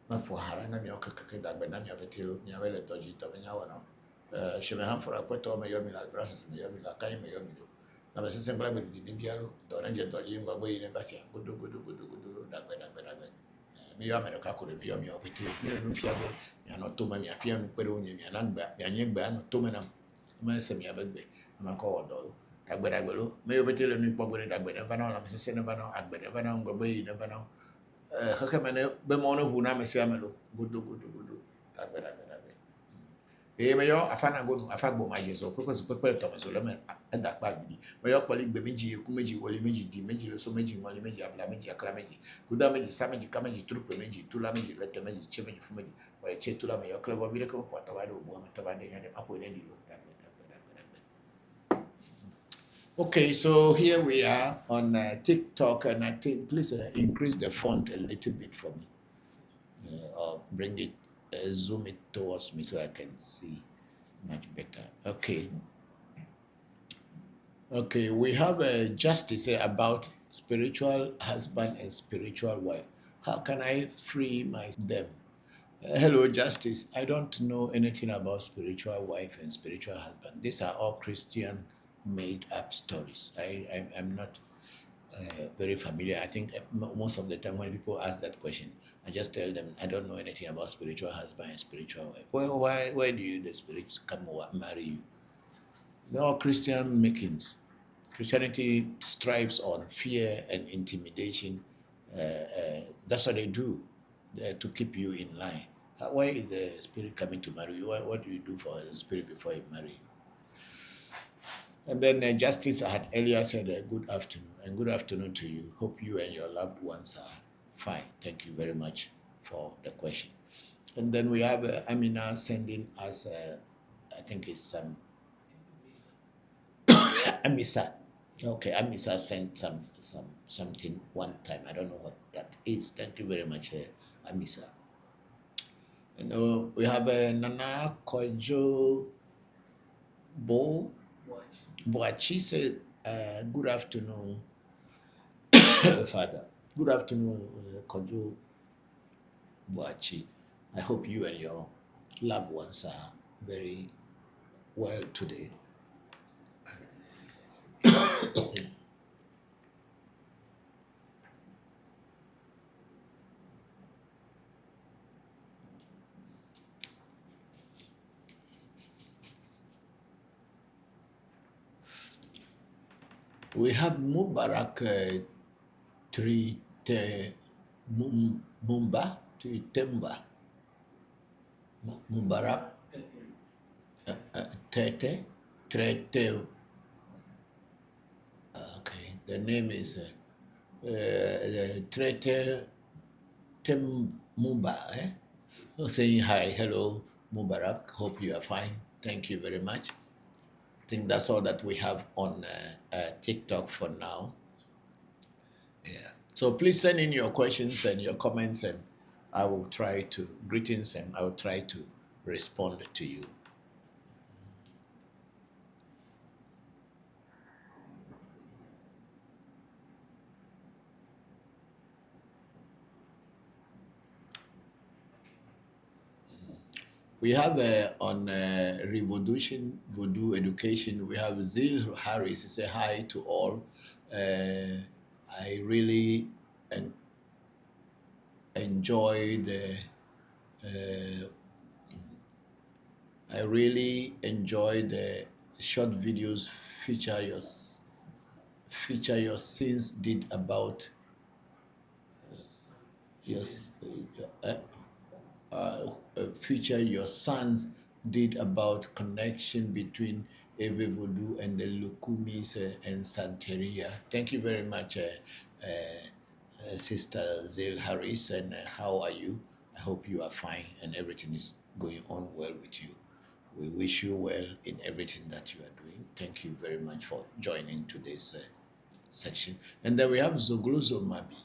ma fuhara na mi o que da bena mi apetilo mi avele doji to benya wana je me hanfora kweto me yo mi las brasas me yo mi la kai me yo mi do na me sempre me di bialo do na je doji ngwa ine basia gudu da bena mi yo me no ka ko mi yo mi apetilo mi no fiago mi no to mi afia no pero onye mi na gba mi anye gba no to me na ma se mi abegbe ma ko odolo dagbelo me yo betele ni pogbere dagbere vana la mese ne vana agbere vana ngbe yi ne vana kaka mene be mo no hu na mese amelo gudu dagbere me yo afana godu afagbo ma jeso pepe to meso le me adapa gidi me yo pali gbe meji eku meji wole meji di meji lo so meji mole meji abla meji akra meji kuda meji sa meji ka meji trupe meji tula meji lete meji che meji fu meji wale che tula me yo klebo bile ko kwa tawado bo ma tabade nya de apo ne di lo. Okay, so here we are on TikTok, and I think please increase the font a little bit for me, or bring it, zoom it towards me so I can see much better. Okay, we have a justice about spiritual husband and spiritual wife. How can I free them? Hello, Justice. I don't know anything about spiritual wife and spiritual husband. These are all Christian made up stories. I'm not very familiar. I think most of the time when people ask that question, I just tell them I don't know anything about spiritual husband and spiritual wife. Well, why do you the spirit come marry you? They're all Christian makings. Christianity strives on fear and intimidation. That's what they do to keep you in line. Why is the spirit coming to marry you? What do you do for the spirit before he marry you? And then Justice had earlier said good afternoon, and good afternoon to you. Hope you and your loved ones are fine. Thank you very much for the question. And then we have Amina sending us, I think it's Amisa. Okay, Amisa sent something one time. I don't know what that is. Thank you very much, Amisa. And we have Nana Kojo Boachi said, good afternoon, Father. Good afternoon, Kojo Boachi. I hope you and your loved ones are very well today. We have Mubarak Tritemba. Mubarak Trete. Okay, the name is Trete Temumba. Saying hi, hello, Mubarak. Hope you are fine. Thank you very much. I think that's all that we have on TikTok for now. Yeah. So please send in your questions and your comments, and I will try to greetings, and I will try to respond to you. We have on ReVodution, Voodoo Education, we have Zil Harris. He said hi to all. I really enjoy the short videos feature your sins did about feature your sons did about connection between Ewe Vodu and the Lukumis and Santeria. Thank you very much, Sister Zil Harris, and how are you? I hope you are fine and everything is going on well with you. We wish you well in everything that you are doing. Thank you very much for joining today's section. And then we have Zoglozo Mabi.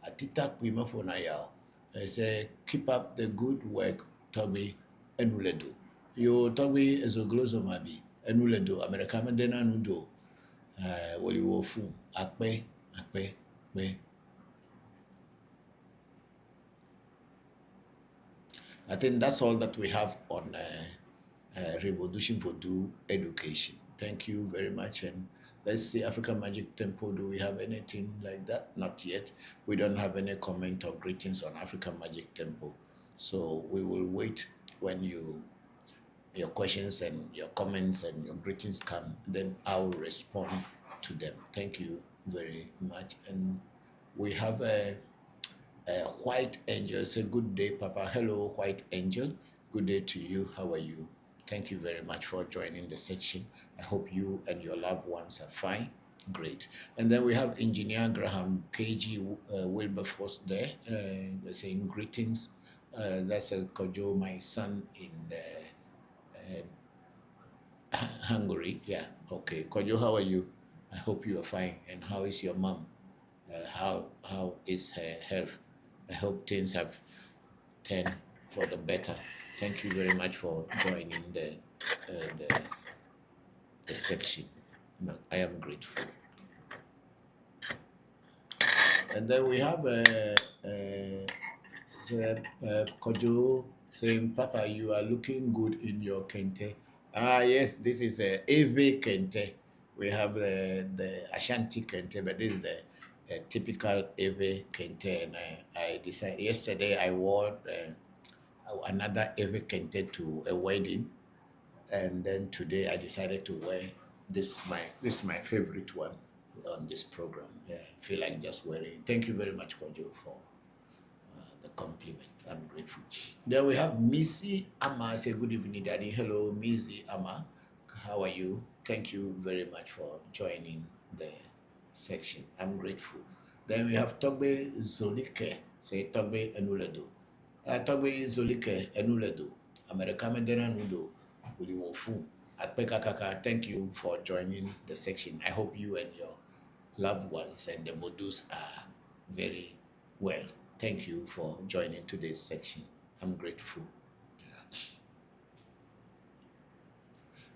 Atita Kuimafonayao. I say, keep up the good work, Toby Enuledo. You Toby Zoglozo Mabi, Enuledo, American Dena Nudo, Woliwofu, Akpe. I think that's all that we have on ReVodution Voodoo Education. Thank you very much. And let's see, African Magic Temple, do we have anything like that? Not yet. We don't have any comment or greetings on African Magic Temple. So we will wait when your questions and your comments and your greetings come, then I will respond to them. Thank you very much. And we have a White Angel. Say good day, Papa. Hello, White Angel. Good day to you. How are you? Thank you very much for joining the section. I hope you and your loved ones are fine. Great. And then we have Engineer Graham KG Wilberforce there. They're saying greetings. That's Kojo, my son in Hungary. Yeah. Okay. Kojo, how are you? I hope you are fine. And how is your mom? How is her health? I hope things have turned for the better. Thank you very much for joining the section. I am grateful. And then we have Kojo saying, Papa, you are looking good in your kente. Yes, this is Ewe kente. We have the Ashanti kente, but this is the a typical Ewe Kente, and I decided yesterday I wore another Ewe Kente to a wedding, and then today I decided to wear this is my favorite one on this program. Yeah, I feel like just wearing it. Thank you very much, Kojo, for the compliment. I'm grateful. Then we have Missy Ama. Say good evening, Daddy. Hello, Missy Ama. How are you? Thank you very much for joining the section. I'm grateful. Then we have Tobe Zolike. Say Tobe Enuledo. Tobe Zolike Enuledo. America Medena Nudo. Uliwofu. Akpekakaka. Thank you for joining the section. I hope you and your loved ones and the Vodus are very well. Thank you for joining today's section. I'm grateful.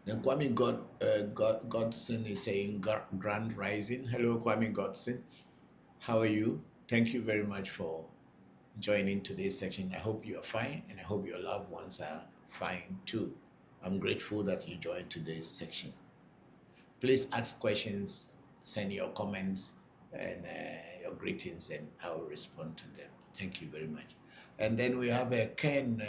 Then Kwame Godson is saying Grand Rising. Hello, Kwame Godson. How are you? Thank you very much for joining today's section. I hope you are fine, and I hope your loved ones are fine too. I'm grateful that you joined today's section. Please ask questions, send your comments and your greetings, and I will respond to them. Thank you very much. And then we have a Ken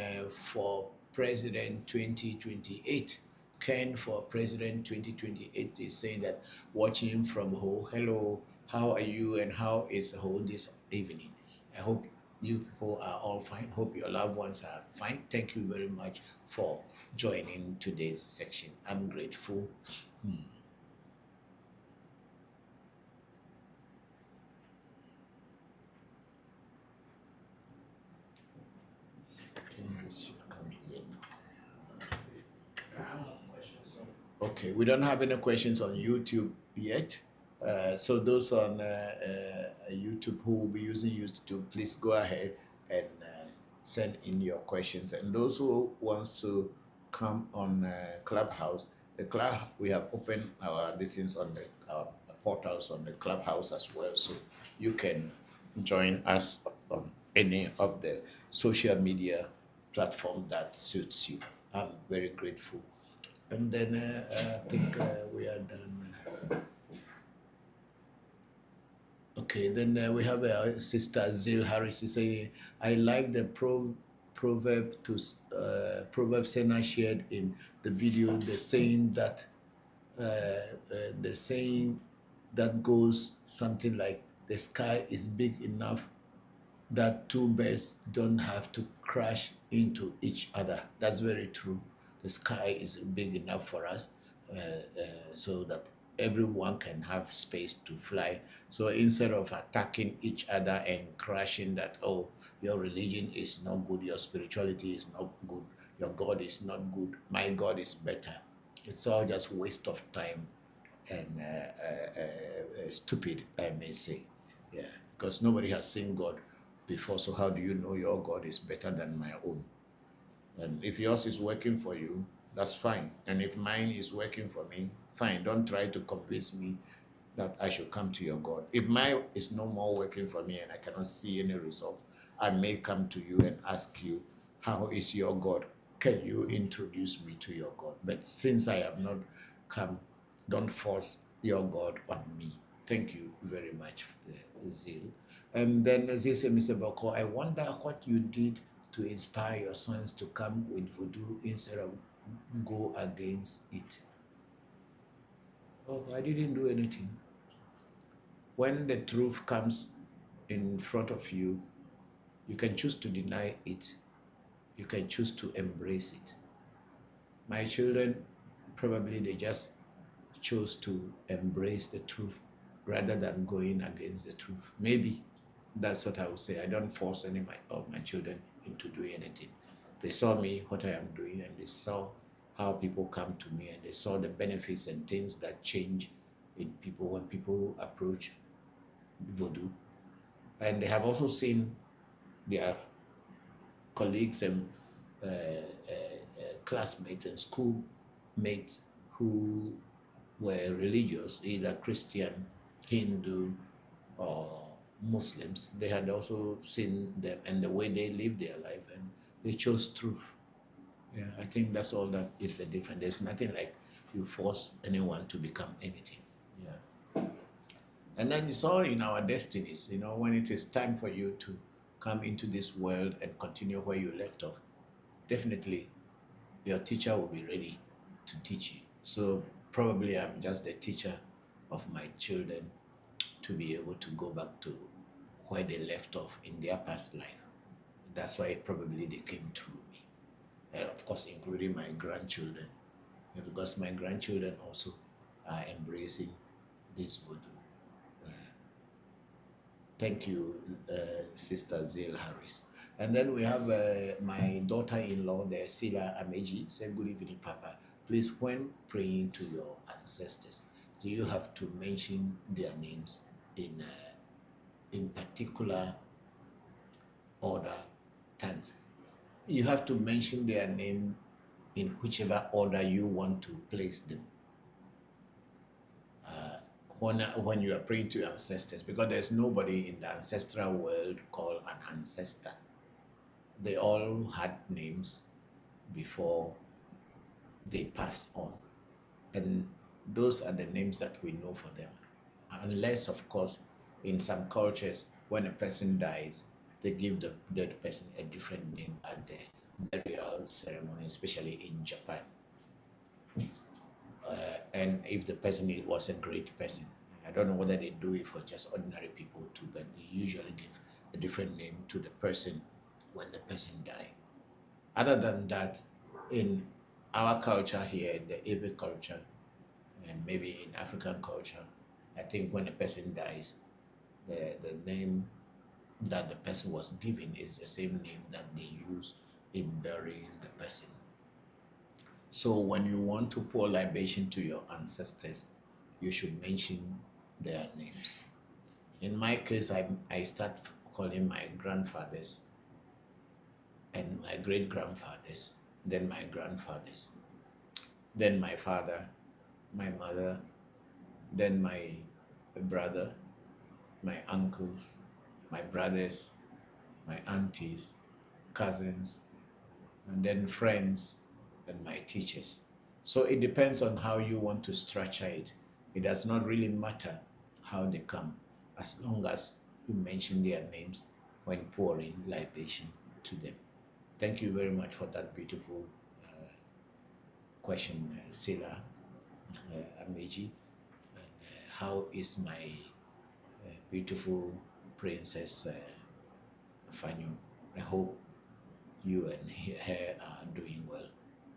for President 2028. Ken for President 2028 is saying that watching from Ho. Hello, how are you and how is Ho this evening? I hope you people are all fine. Hope your loved ones are fine. Thank you very much for joining today's section. I'm grateful. Okay, we don't have any questions on YouTube yet. So those on YouTube who will be using YouTube, please go ahead and send in your questions. And those who wants to come on Clubhouse, we have opened our listings on our portals on the Clubhouse as well, so you can join us on any of the social media platform that suits you. I'm very grateful. And then I think we are done. Okay, then we have Sister Zil Harris saying, I like the proverb Senna shared in the video, the saying that goes something like, the sky is big enough that two birds don't have to crash into each other. That's very true. The sky is big enough for us so that everyone can have space to fly. So instead of attacking each other and crashing that, oh, your religion is not good, your spirituality is not good, your God is not good, my God is better. It's all just waste of time and stupid, I may say. Yeah, because nobody has seen God before, so how do you know your God is better than my own? And if yours is working for you, that's fine. And if mine is working for me, fine. Don't try to convince me that I should come to your God. If mine is no more working for me and I cannot see any result, I may come to you and ask you, how is your God? Can you introduce me to your God? But since I have not come, don't force your God on me. Thank you very much for the zeal. And then as they say, Mr. Bokor, I wonder what you did to inspire your sons to come with Voodoo instead of go against it. Oh, I didn't do anything. When the truth comes in front of you, you can choose to deny it. You can choose to embrace it. My children, probably they just chose to embrace the truth rather than going against the truth. Maybe that's what I would say. I don't force any of my children into doing anything. They saw me, what I am doing, and they saw how people come to me, and they saw the benefits and things that change in people when people approach Voodoo. And they have also seen their colleagues and classmates and schoolmates who were religious, either Christian, Hindu, or Muslims. They had also seen them and the way they live their life, and they chose truth. Yeah, I think that's all that is the difference. There's nothing like you force anyone to become anything. Yeah. And then it's all in our destinies, you know, when it is time for you to come into this world and continue where you left off, definitely your teacher will be ready to teach you. So probably I'm just the teacher of my children to be able to go back to where they left off in their past life. That's why probably they came through me. And of course, including my grandchildren, because my grandchildren also are embracing this voodoo. Thank you, Sister Zil Harris. And then we have my daughter-in-law, the Sila Ameji, said, good evening, Papa. Please, when praying to your ancestors, do you have to mention their names in particular order? Thanks. You have to mention their name in whichever order you want to place them. When you are praying to your ancestors, because there's nobody in the ancestral world called an ancestor. They all had names before they passed on. And those are the names that we know for them. Unless, of course, in some cultures, when a person dies, they give the dead person a different name at the burial ceremony, especially in Japan. And if the person was a great person, I don't know whether they do it for just ordinary people too, but they usually give a different name to the person when the person died. Other than that, in our culture here, the Ewe culture, and maybe in African culture, I think when a person dies, the name that the person was given is the same name that they use in burying the person. So when you want to pour libation to your ancestors, you should mention their names. In my case, I start calling my grandfathers and my great-grandfathers, then my grandfathers, then my father, my mother, then my brother, my uncles, my brothers, my aunties, cousins, and then friends, and my teachers. So it depends on how you want to structure it. It does not really matter how they come, as long as you mention their names when pouring libation to them. Thank you very much for that beautiful question, Sila Ameji. How is my beautiful princess Fanyu? I hope you and her are doing well.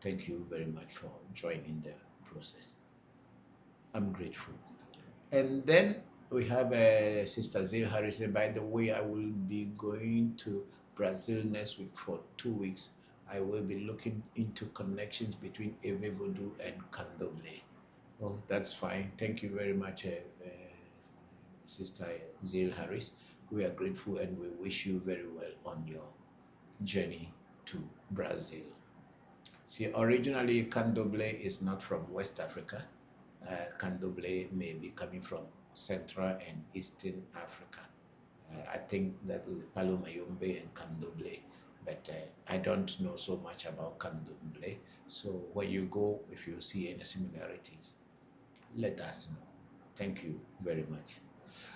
Thank you very much for joining the process. I'm grateful. And then we have Sister Zil Harris. By the way, I will be going to Brazil next week for 2 weeks. I will be looking into connections between Ewe Vodu and Candomblé. Oh, that's fine. Thank you very much, Sister Zil Harris. We are grateful and we wish you very well on your journey to Brazil. See, originally Candomblé is not from West Africa. Candomblé may be coming from Central and Eastern Africa. I think that is Palo Mayombe and Candomblé, but I don't know so much about Candomblé. So when you go, if you see any similarities, let us know. Thank you very much.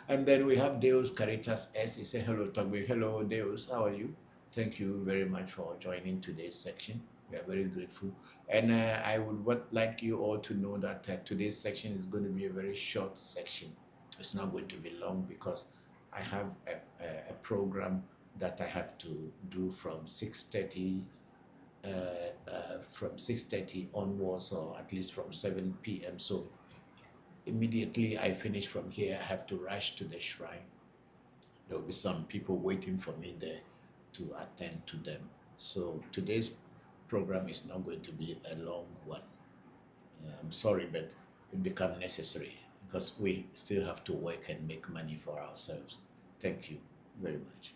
And then we have Deus Caritas S. He said, hello, Togbe. Hello, Deus. How are you? Thank you very much for joining today's section. We are very grateful. And I would like you all to know that today's section is going to be a very short section. It's not going to be long because I have a program that I have to do from 6:30 onwards, or at least from 7 p.m. So immediately I finish from here, I have to rush to the shrine. There will be some people waiting for me there to attend to them. So today's program is not going to be a long one. I'm sorry, but it becomes necessary because we still have to work and make money for ourselves. Thank you very much.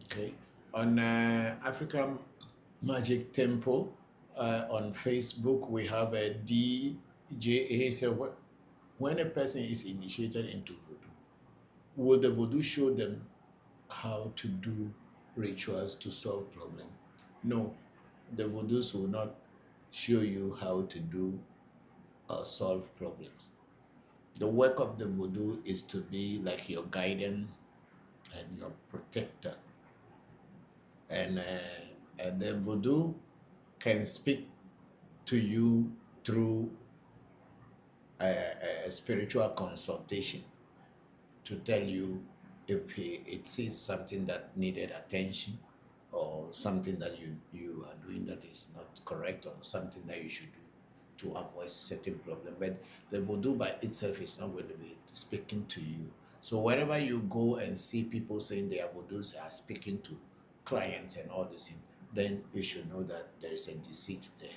Okay, on African Magic Temple on Facebook, we have a DJA. So what? when a person is initiated into voodoo, will the voodoo show them how to do rituals to solve problems? No, the voodoos will not show you how to do or solve problems. The work of the voodoo is to be like your guidance and your protector. And the voodoo can speak to you through a spiritual consultation to tell you if it sees something that needed attention, or something that you are doing that is not correct, or something that you should do to avoid certain problem. But the voodoo by itself is not going to be speaking to you. So wherever you go and see people saying their voodoos are speaking to clients and all this thing, then you should know that there is a deceit there.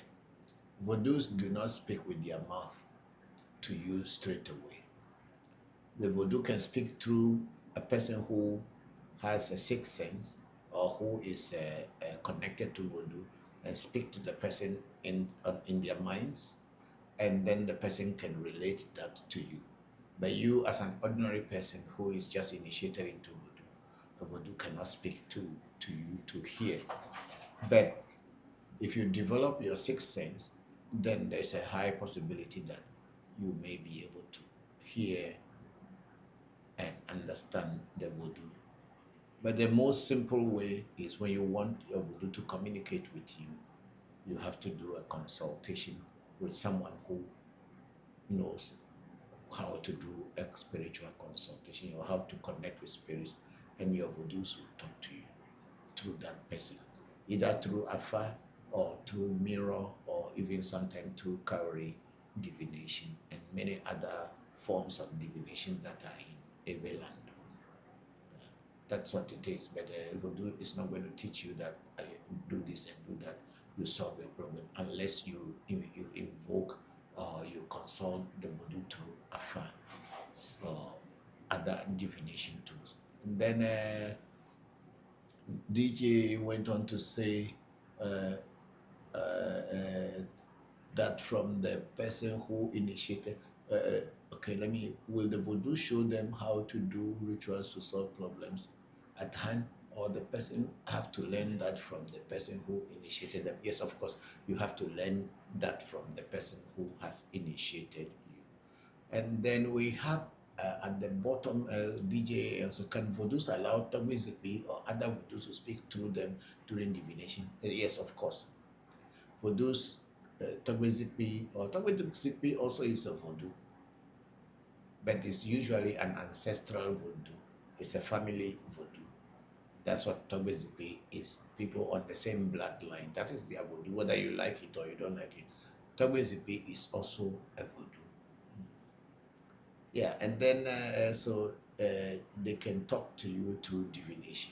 Voodoos do not speak with their mouth to you straight away. The voodoo can speak through a person who has a sixth sense, or who is connected to voodoo, and speak to the person in their minds, and then the person can relate that to you. But you, as an ordinary person who is just initiated into voodoo, the voodoo cannot speak to you to hear. But if you develop your sixth sense, then there's a high possibility that you may be able to hear and understand the voodoo. But the most simple way is when you want your voodoo to communicate with you, you have to do a consultation with someone who knows how to do a spiritual consultation, or how to connect with spirits, and your voodoos will talk to you through that person, either through Afa, or through mirror, or even sometimes through cowrie divination and many other forms of divination that are in Ewe land. That's what it is. But voodoo is not going to teach you that do this and do that, you solve your problem, unless you invoke or you consult the voodoo through Afa or other divination tools. And then DJ went on to say that from the person who initiated, will the voodoo show them how to do rituals to solve problems at hand, or the person have to learn that from the person who initiated them? Yes, of course, you have to learn that from the person who has initiated you. And then we have at the bottom, DJ also, can voodoos allow Togbezipi or other voodoos to speak through them during divination? Yes, of course. Voodoos, Togbezipi also is a voodoo, but it's usually an ancestral voodoo. It's a family voodoo. That's what Togbezipi is. People on the same bloodline. That is their voodoo, whether you like it or you don't like it. Togbezipi is also a voodoo. Yeah, and then they can talk to you through divination.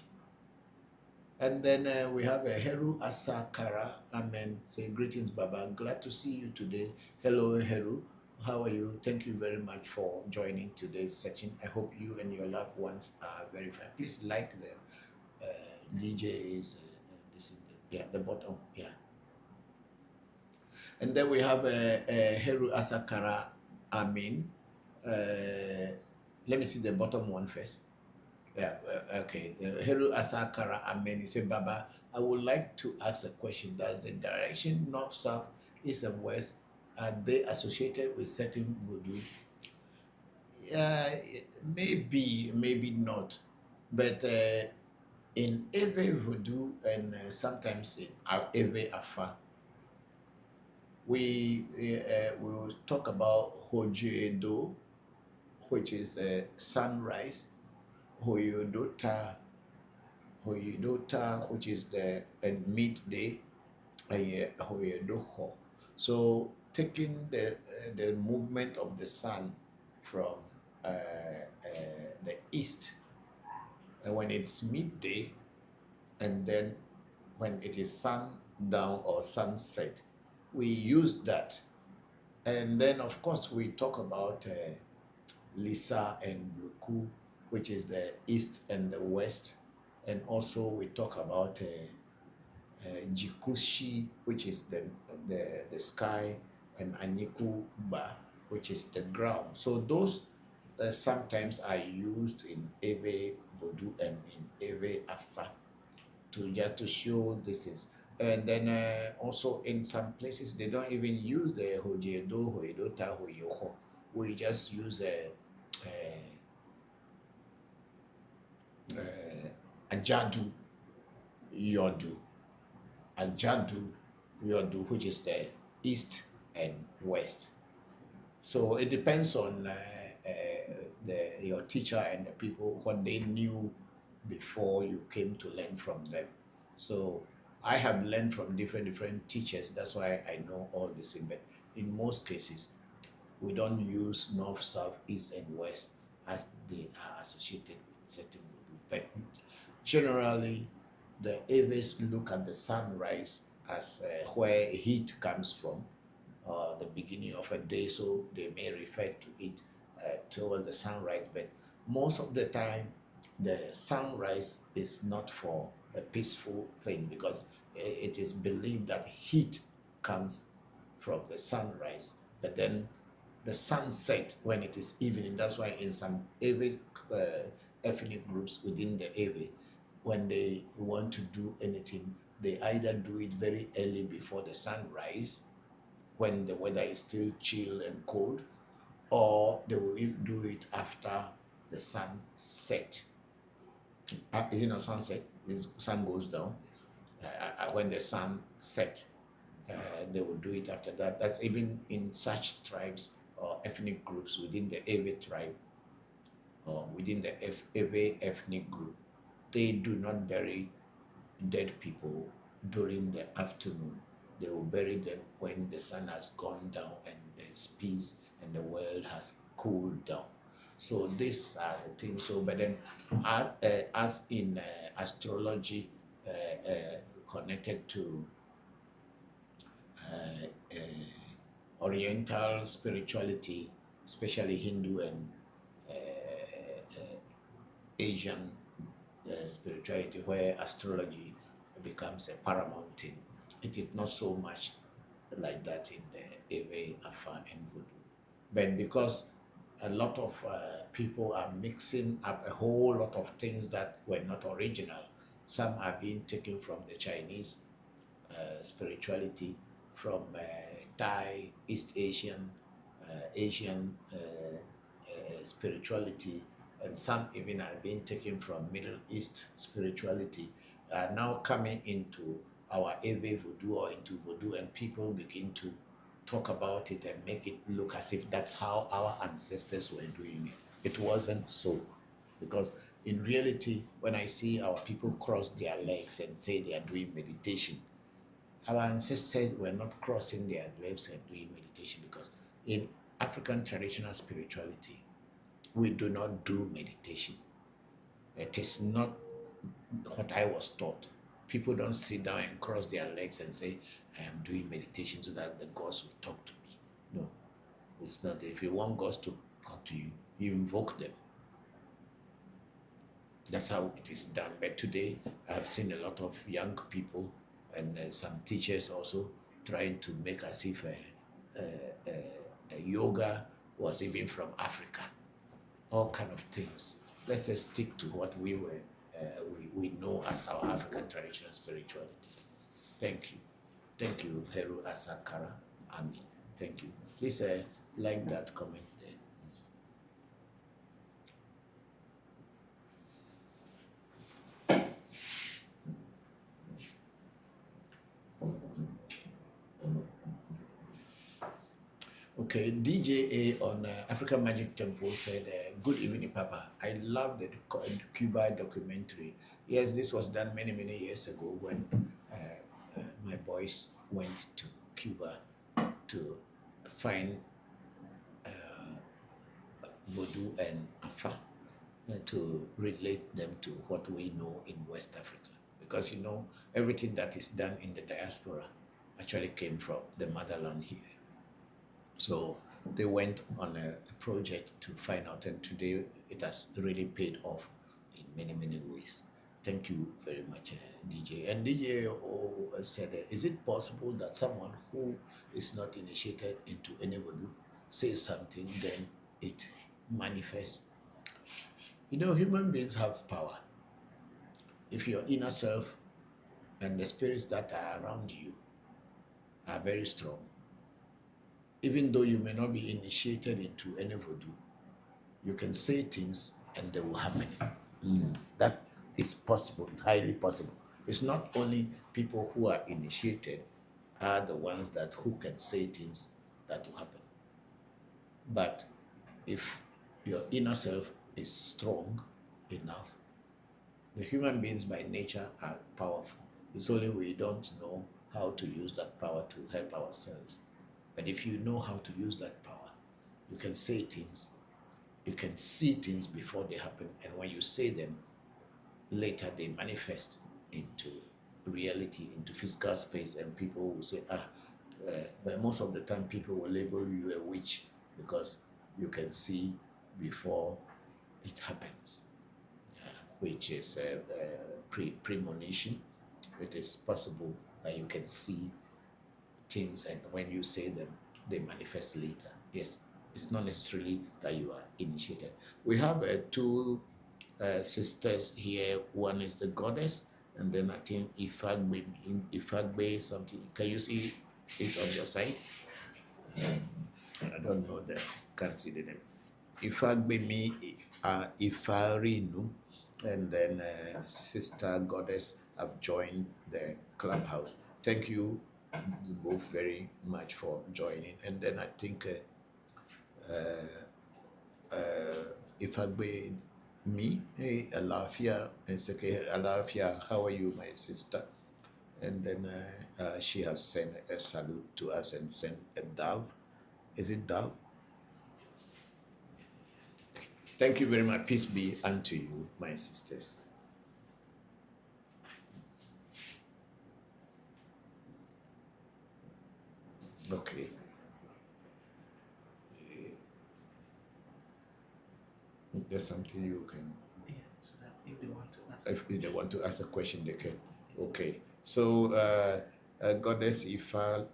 And then we have a Heru Asakara. Amen. Say, greetings, Baba. Glad to see you today. Hello, Heru. How are you? Thank you very much for joining today's session. I hope you and your loved ones are very fine. Please like the DJs, the bottom, yeah. And then we have Heru Asakara. Amen. Let me see the bottom one first. Yeah, okay. Heru Asakara Amen. He said, Baba, I would like to ask a question. Does the direction north, south, east, and west, are they associated with certain voodoo? Maybe, maybe not. But in Ewe Vodu and sometimes in Ewe Afa, we will talk about Hojuedo, which is sunrise, Hoyodota, which is the midday, and Hoyodoho. So taking the movement of the sun from the east, and when it's midday, and then when it is sundown or sunset, we use that. And then of course we talk about Lisa and Bluku, which is the east and the west, and also we talk about Jikushi, which is the sky, and Anikuba, which is the ground. So those sometimes are used in Ewe Vodu and in Ewe Afa to just to show this is. And then also in some places they don't even use the hojedo, hoedota, hoyoho. We just use ajadu, yodu, ajadu, yodu, which is the east and west. So it depends on your teacher and the people, what they knew before you came to learn from them. So I have learned from different teachers. That's why I know all this. But in most cases, we don't use north, south, east, and west as they are associated with certain Voodoo. But generally, the Ewes look at the sunrise as where heat comes from, the beginning of a day, so they may refer to it towards the sunrise. But most of the time, the sunrise is not for a peaceful thing, because it is believed that heat comes from the sunrise, but then the sunset when it is evening. That's why in some Ewe ethnic groups within the Ewe, when they want to do anything, they either do it very early before the sunrise, when the weather is still chill and cold, or they will do it after the sun set. Is it not sunset? The sun goes down. When the sun set, they will do it after that. That's even in such tribes or ethnic groups within the Ewe tribe or within the Ewe ethnic group. They do not bury dead people during the afternoon. They will bury them when the sun has gone down and there's peace and the world has cooled down. So these are the things. So, but then as in astrology connected to Oriental spirituality, especially Hindu and Asian spirituality, where astrology becomes a paramount thing, it is not so much like that in the Ewe, Afa, and Voodoo. But because a lot of people are mixing up a whole lot of things that were not original, some are being taken from the Chinese spirituality, from Thai, East Asian, Asian spirituality, and some even are being taken from Middle East spirituality, are now coming into our Ewe Voodoo or into Voodoo, and people begin to talk about it and make it look as if that's how our ancestors were doing it. It wasn't so, because in reality, when I see our people cross their legs and say they are doing meditation, our ancestors were not crossing their legs and doing meditation, because in African traditional spirituality, we do not do meditation. It is not what I was taught. People don't sit down and cross their legs and say, I am doing meditation so that the gods will talk to me. No, it's not. If you want gods to talk to you, you invoke them. That's how it is done. But today, I have seen a lot of young people and some teachers also trying to make as if yoga was even from Africa. All kind of things. Let's just stick to what we were, we know as our African traditional spirituality. Thank you. Thank you, Heru Asakara Ami. Thank you. Please like that comment there. Okay, DJA on African Magic Temple said, good evening, Papa. I love the Cuba documentary. Yes, this was done many years ago when my boys went to Cuba to find Voodoo and Afa, to relate them to what we know in West Africa. Because, you know, everything that is done in the diaspora actually came from the motherland here. So they went on a project to find out, and today it has really paid off in many ways. Thank you very much, DJ. And DJ said, is it possible that someone who is not initiated into any Voodoo say something, then it manifests. You know, human beings have power. If your inner self and the spirits that are around you are very strong, even though you may not be initiated into any voodoo, you can say things and they will happen. That is possible, it's highly possible. It's not only people who are initiated are the ones who can say things that will happen. But if your inner self is strong enough, the human beings by nature are powerful. It's only we don't know how to use that power to help ourselves. But if you know how to use that power, you can say things, you can see things before they happen, and when you say them, later they manifest into reality, into physical space, and people will say, but most of the time people will label you a witch because you can see before it happens, which is premonition. It is possible that you can see things, and when you say them, they manifest later. Yes, it's not necessarily that you are initiated. We have two sisters here. One is the goddess, and then I think Ifagbe something. Can you see it on your side? I don't know that. Can't see the name. Ifagbe me Ifarinu, and then Sister Goddess have joined the Clubhouse. Thank you both very much for joining. And then I think Ifagbe me, hey, Alafia, and Seke Alafia, how are you, my sister? And then she has sent a salute to us and sent a dove. Is it dove? Thank you very much. Peace be unto you, my sisters. Okay. There's something you can. Yeah, so that if they want to ask. If they want to ask a question, they can. Okay. So, Goddess Ifa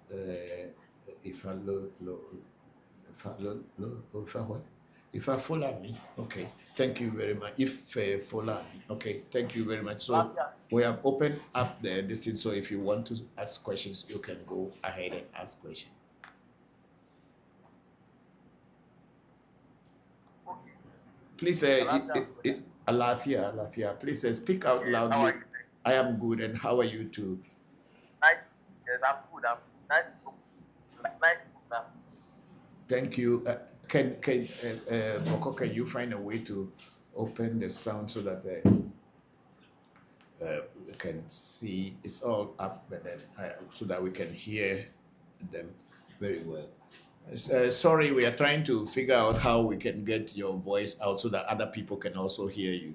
what? Ifa Folami. Okay. Thank you very much. Folami. Okay. Thank you very much. So we have opened up this is so if you want to ask questions, you can go ahead and ask questions. Please, Alafia, please speak out loudly. I am good, and how are you too? Nice. Yes, I'm good. I'm nice. Thank you. Bokor, can you find a way to open the sound so that we can see it's all up, but then so that we can hear them very well. Sorry, we are trying to figure out how we can get your voice out so that other people can also hear you.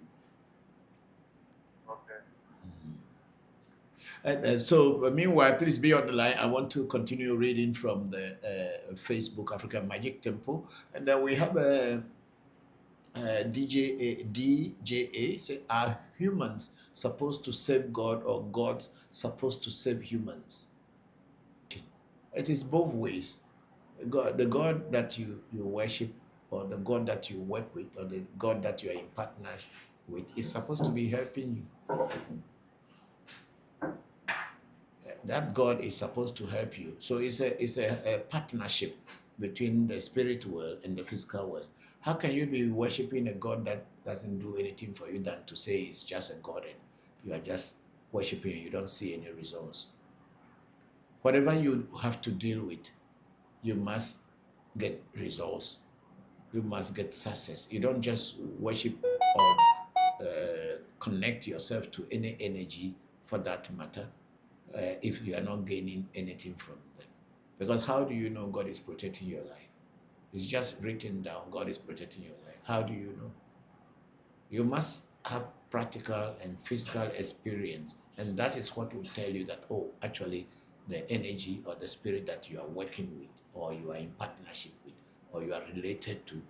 Okay. So meanwhile, please be on the line. I want to continue reading from the Facebook African Magic Temple, and then we have a DJA say, are humans supposed to save God, or God supposed to save humans? It is both ways. God, the God that you worship, or the God that you work with, or the God that you are in partnership with, is supposed to be helping you. That God is supposed to help you. So it's a partnership between the spirit world and the physical world. How can you be worshiping a God that doesn't do anything for you than to say it's just a God and you are just worshiping and you don't see any results? Whatever you have to deal with, you must get results. You must get success. You don't just worship or connect yourself to any energy for that matter if you are not gaining anything from them. Because how do you know God is protecting your life? It's just written down, God is protecting your life. How do you know? You must have practical and physical experience, and that is what will tell you that, oh, actually, the energy or the spirit that you are working with, or you are in partnership with, or you are related to,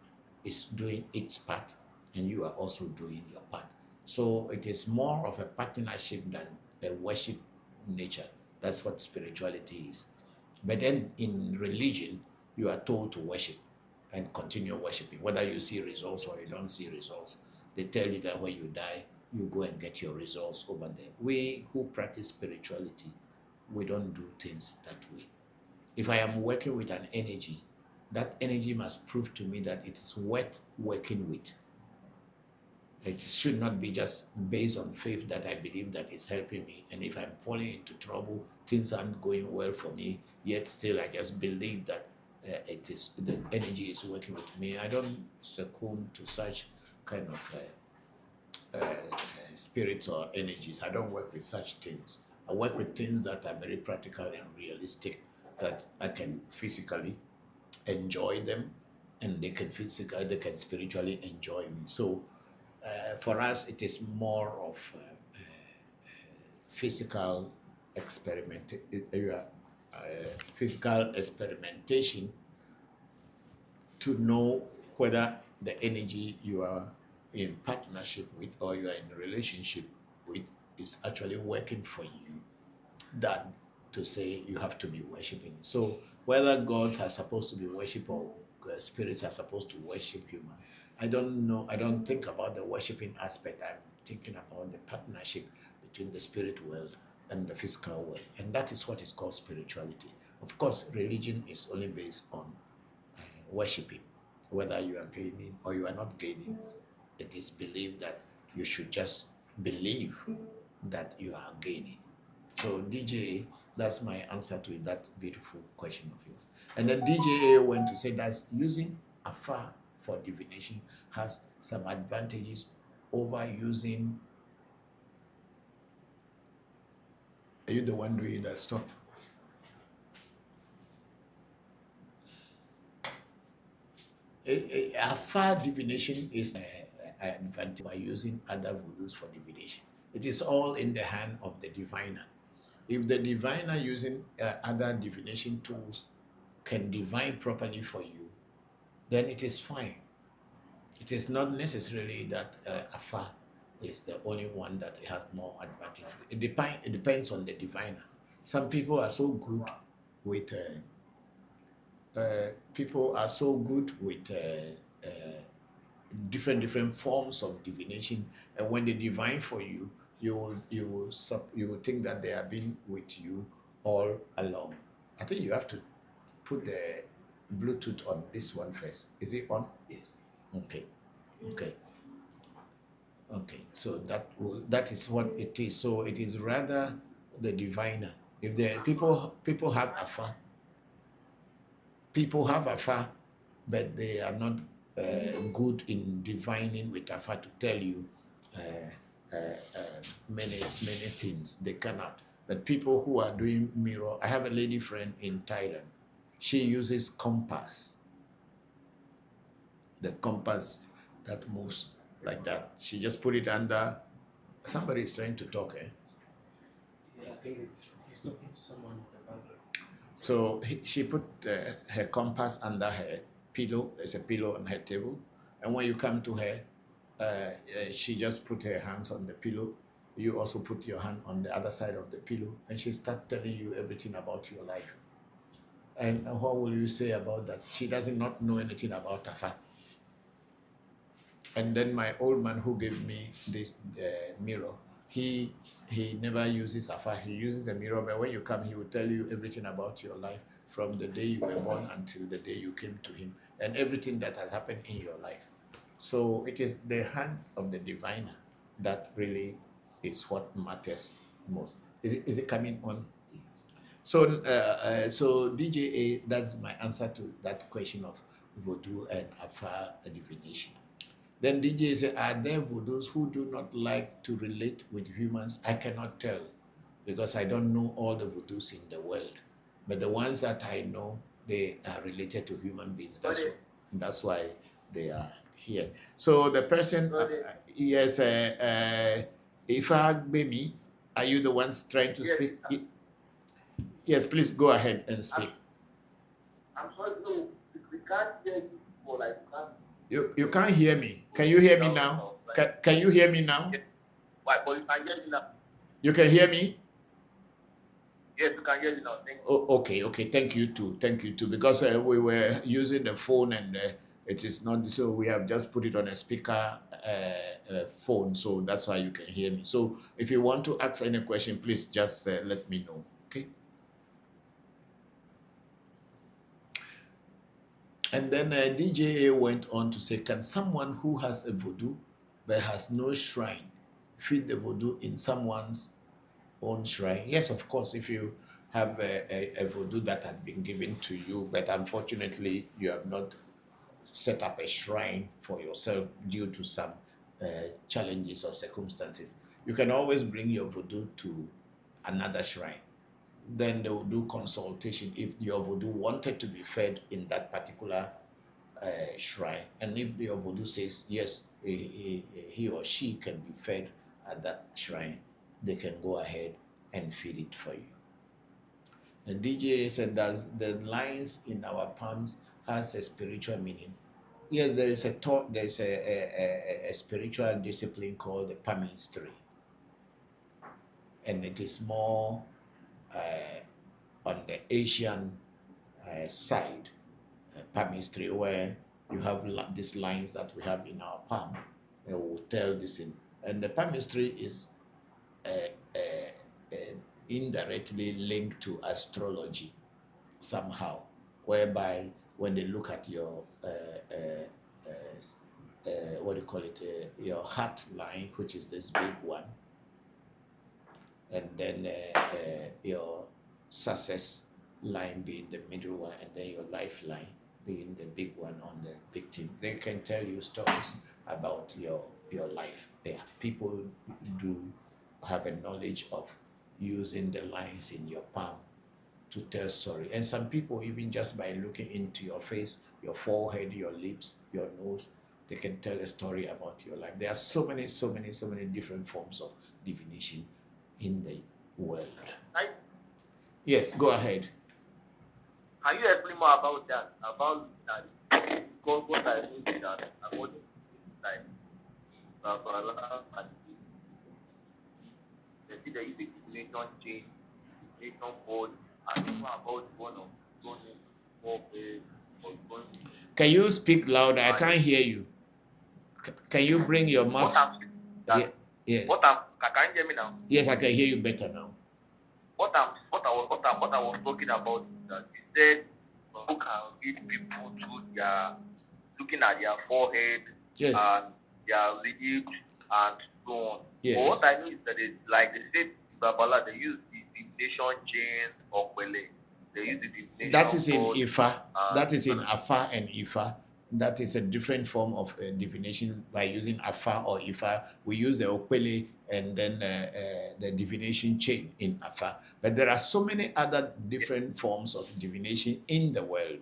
is doing its part, and you are also doing your part. So it is more of a partnership than a worship nature. That's what spirituality is. But then in religion, you are told to worship. and continue worshiping, whether you see results or you don't see results. They tell you that when you die, you go and get your results over there. We who practice spirituality, we don't do things that way. If I am working with an energy, that energy must prove to me that it is worth working with. It should not be just based on faith that I believe that is helping me. And if I'm falling into trouble, things aren't going well for me, yet still I just believe that the energy is working with me. I don't succumb to such kind of spirits or energies. I don't work with such things. I work with things that are very practical and realistic, that I can physically enjoy them, and they can spiritually enjoy me. So for us, it is more of physical experimentation to know whether the energy you are in partnership with or you are in a relationship with is actually working for you, than to say you have to be worshiping. So whether gods are supposed to be worshipped or spirits are supposed to worship human, I don't know. I don't think about the worshiping aspect. I'm thinking about the partnership between the spirit world and the physical world. And that is what is called spirituality. Of course, religion is only based on worshiping. Whether you are gaining or you are not gaining, it is believed that you should just believe that you are gaining. So DJ, that's my answer to that beautiful question of yours. And then DJ went to say that using afar for divination has some advantages over using. Are you the one doing that? Stop. Afar divination is an advantage by using other voodoos for divination. It is all in the hand of the diviner. If the diviner using other divination tools can divine properly for you, then it is fine. It is not necessarily that afar is the only one that has more advantage. It depends on the diviner. Some people are so good with different forms of divination, and when they divine for you, you will think that they have been with you all along. I think you have to put the Bluetooth on this one first. Is it on? Yes. Okay. So that is what it is. So it is rather the diviner. If the people have afar, but they are not good in divining with afar to tell you many things. They cannot. But people who are doing mirror, I have a lady friend in Thailand. She uses compass. The compass that moves like that. She just put it under. Somebody is trying to talk, eh? Yeah, I think he's talking to someone in the background. So she put her compass under her pillow. There's a pillow on her table, and when you come to her, she just put her hands on the pillow. You also put your hand on the other side of the pillow, and she starts telling you everything about your life. And what will you say about that? She does not know anything about Afa. And then my old man who gave me this mirror, he never uses Afa. He uses a mirror, but when you come, he will tell you everything about your life from the day you were born until the day you came to him, and everything that has happened in your life. So it is the hands of the diviner that really is what matters most. Is it coming on? So so DJ, that's my answer to that question of Voodoo and Afa divination. Then DJ said, are there Voodoos who do not like to relate with humans? I cannot tell, because I don't know all the Voodoos in the world. But the ones that I know, they are related to human beings. That's why they are here. So the person, yes, Ifa Bemi, are you the ones trying to speak? Yes, please go ahead and speak. I'm sorry, no, we can't hear you for like You can't hear me. Can you hear me now? Can you hear me now? Why? But you can hear me now. You can hear me? Yes, you can hear you now. Thank you. Oh, okay, thank you too, because we were using the phone and it is not, so we have just put it on a speaker phone, so that's why you can hear me. So if you want to ask any question, please just let me know, okay? And then DJ went on to say, can someone who has a voodoo but has no shrine feed the voodoo in someone's own shrine? Yes, of course, if you have a voodoo that had been given to you, but unfortunately you have not set up a shrine for yourself due to some challenges or circumstances, you can always bring your voodoo to another shrine. Then they will do consultation if your voodoo wanted to be fed in that particular shrine, and if your voodoo says yes, he or she can be fed at that shrine, they can go ahead and feed it for you. And DJ said, does the lines in our palms has a spiritual meaning? Yes, there is a thought. There is a spiritual discipline called the palmistry, and it is more on the Asian side, palmistry, where you have these lines that we have in our palm. They will tell this in, and the palmistry is indirectly linked to astrology somehow, whereby when they look at your what do you call it, your heart line, which is this big one, and then your success line being the middle one, and then your lifeline being the big one on the big thing, they can tell you stories about your life. Yeah, people do have a knowledge of using the lines in your palm to tell story. And some people, even just by looking into your face, your forehead, your lips, your nose, they can tell a story about your life. There are so many different forms of divination in the world. Yes, go ahead. Can you explain more about that? About that? Because what I know is that according to like Babala and they see there is a divination change, divination board, and even about one of going more or going. Can you speak louder? I can't hear you. Can you bring your mouth? Yes. Can you hear me now? Yes, I can hear you better now. What I was talking about is that you said who can read people through their looking at their forehead, yes, and their lips and so on. Yes. But what I know is that it's like they said Babala, they use the divination chains or Kwele. They use the divination. That is in Ifa. That is in Afa and Ifa. That is a different form of divination by using Afa or Ifa. We use the Okwele and then the divination chain in Afa. But there are so many other different forms of divination in the world.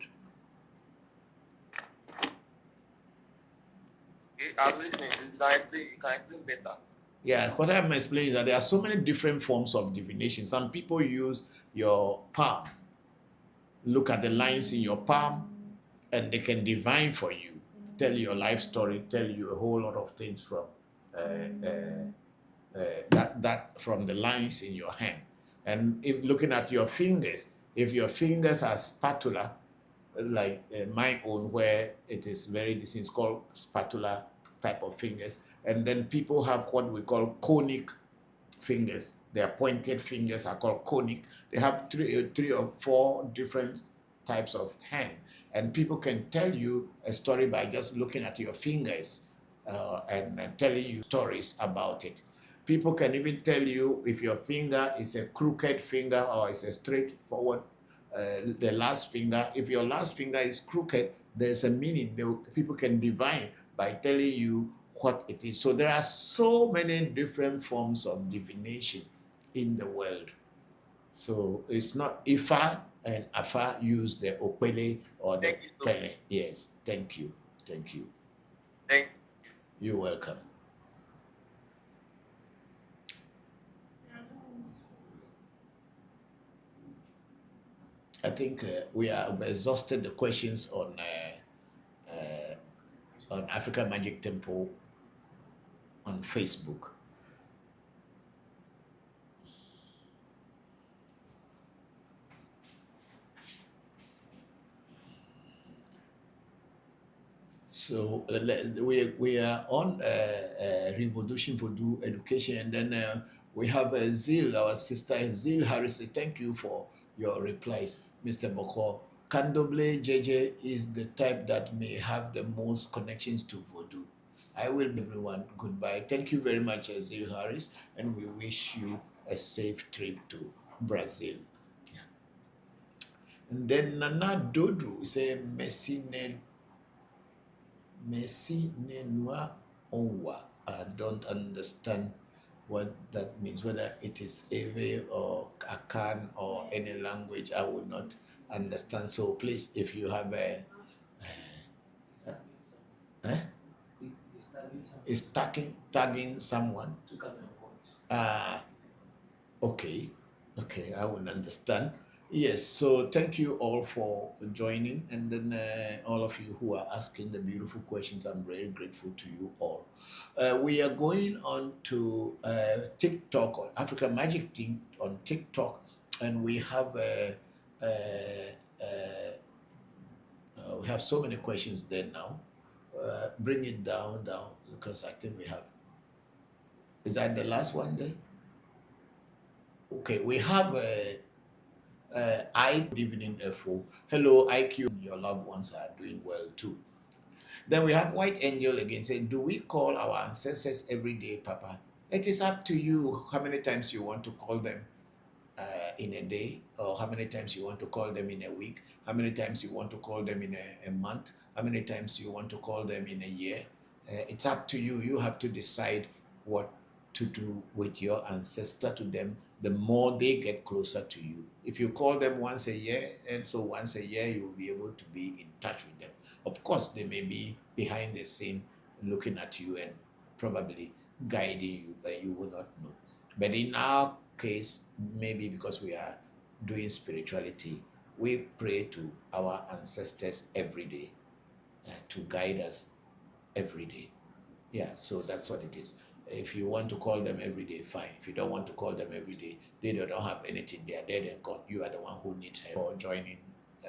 I'm listening. You can explain better. Yeah, what I'm explaining is that there are so many different forms of divination. Some people use your palm, look at the lines in your palm, and they can divine for you, tell your life story, tell you a whole lot of things from from the lines in your hand. And if looking at your fingers, if your fingers are spatula, like my own, where it is very distinct, it's called spatula type of fingers. And then people have what we call conic fingers. Their pointed fingers are called conic. They have three or four different types of hand. And people can tell you a story by just looking at your fingers and telling you stories about it. People can even tell you if your finger is a crooked finger or is a straightforward, the last finger. If your last finger is crooked, there's a meaning. People can divine by telling you what it is. So there are so many different forms of divination in the world. So it's not Ifa and Afa use the Okwele or the Pele. Yes, thank you. Thank you. Thank you. You're welcome. I think we have exhausted the questions on African Magic Temple on Facebook. So we are on ReVodution Voodoo education, and then we have Zil, our sister Zil Harris. Thank you for your replies, Mr. Bokor. Candomblé JJ is the type that may have the most connections to Voodoo. I will bid everyone goodbye. Thank you very much, Zil Harris, and we wish you a safe trip to Brazil. And then Nana Dodo say Messi Nenua Onwa. I don't understand what that means, whether it is Ewe or Akan or any language, I will not understand. So please, if you have a is tagging someone. Okay, I will understand. Yes, so thank you all for joining, and then all of you who are asking the beautiful questions, I'm very grateful to you all. We are going on to TikTok, or Africa Magic Team on TikTok, and we have we have so many questions there now. Bring it down, because I think we have. Is that the last one there? Okay, we have good evening, FO. Hello, IQ. Your loved ones are doing well too. Then we have White Angel again saying, do we call our ancestors every day, Papa? It is up to you how many times you want to call them in a day, or how many times you want to call them in a week, how many times you want to call them in a month, how many times you want to call them in a year. It's up to you. You have to decide what to do with your ancestor to them the more they get closer to you. If you call them once a year, and so once a year you will be able to be in touch with them. Of course, they may be behind the scene looking at you and probably guiding you, but you will not know. But in our case, maybe because we are doing spirituality, we pray to our ancestors every day to guide us every day. Yeah, so that's what it is. If you want to call them every day, fine. If you don't want to call them every day, they don't have anything. They are dead and gone. You are the one who needs help for joining the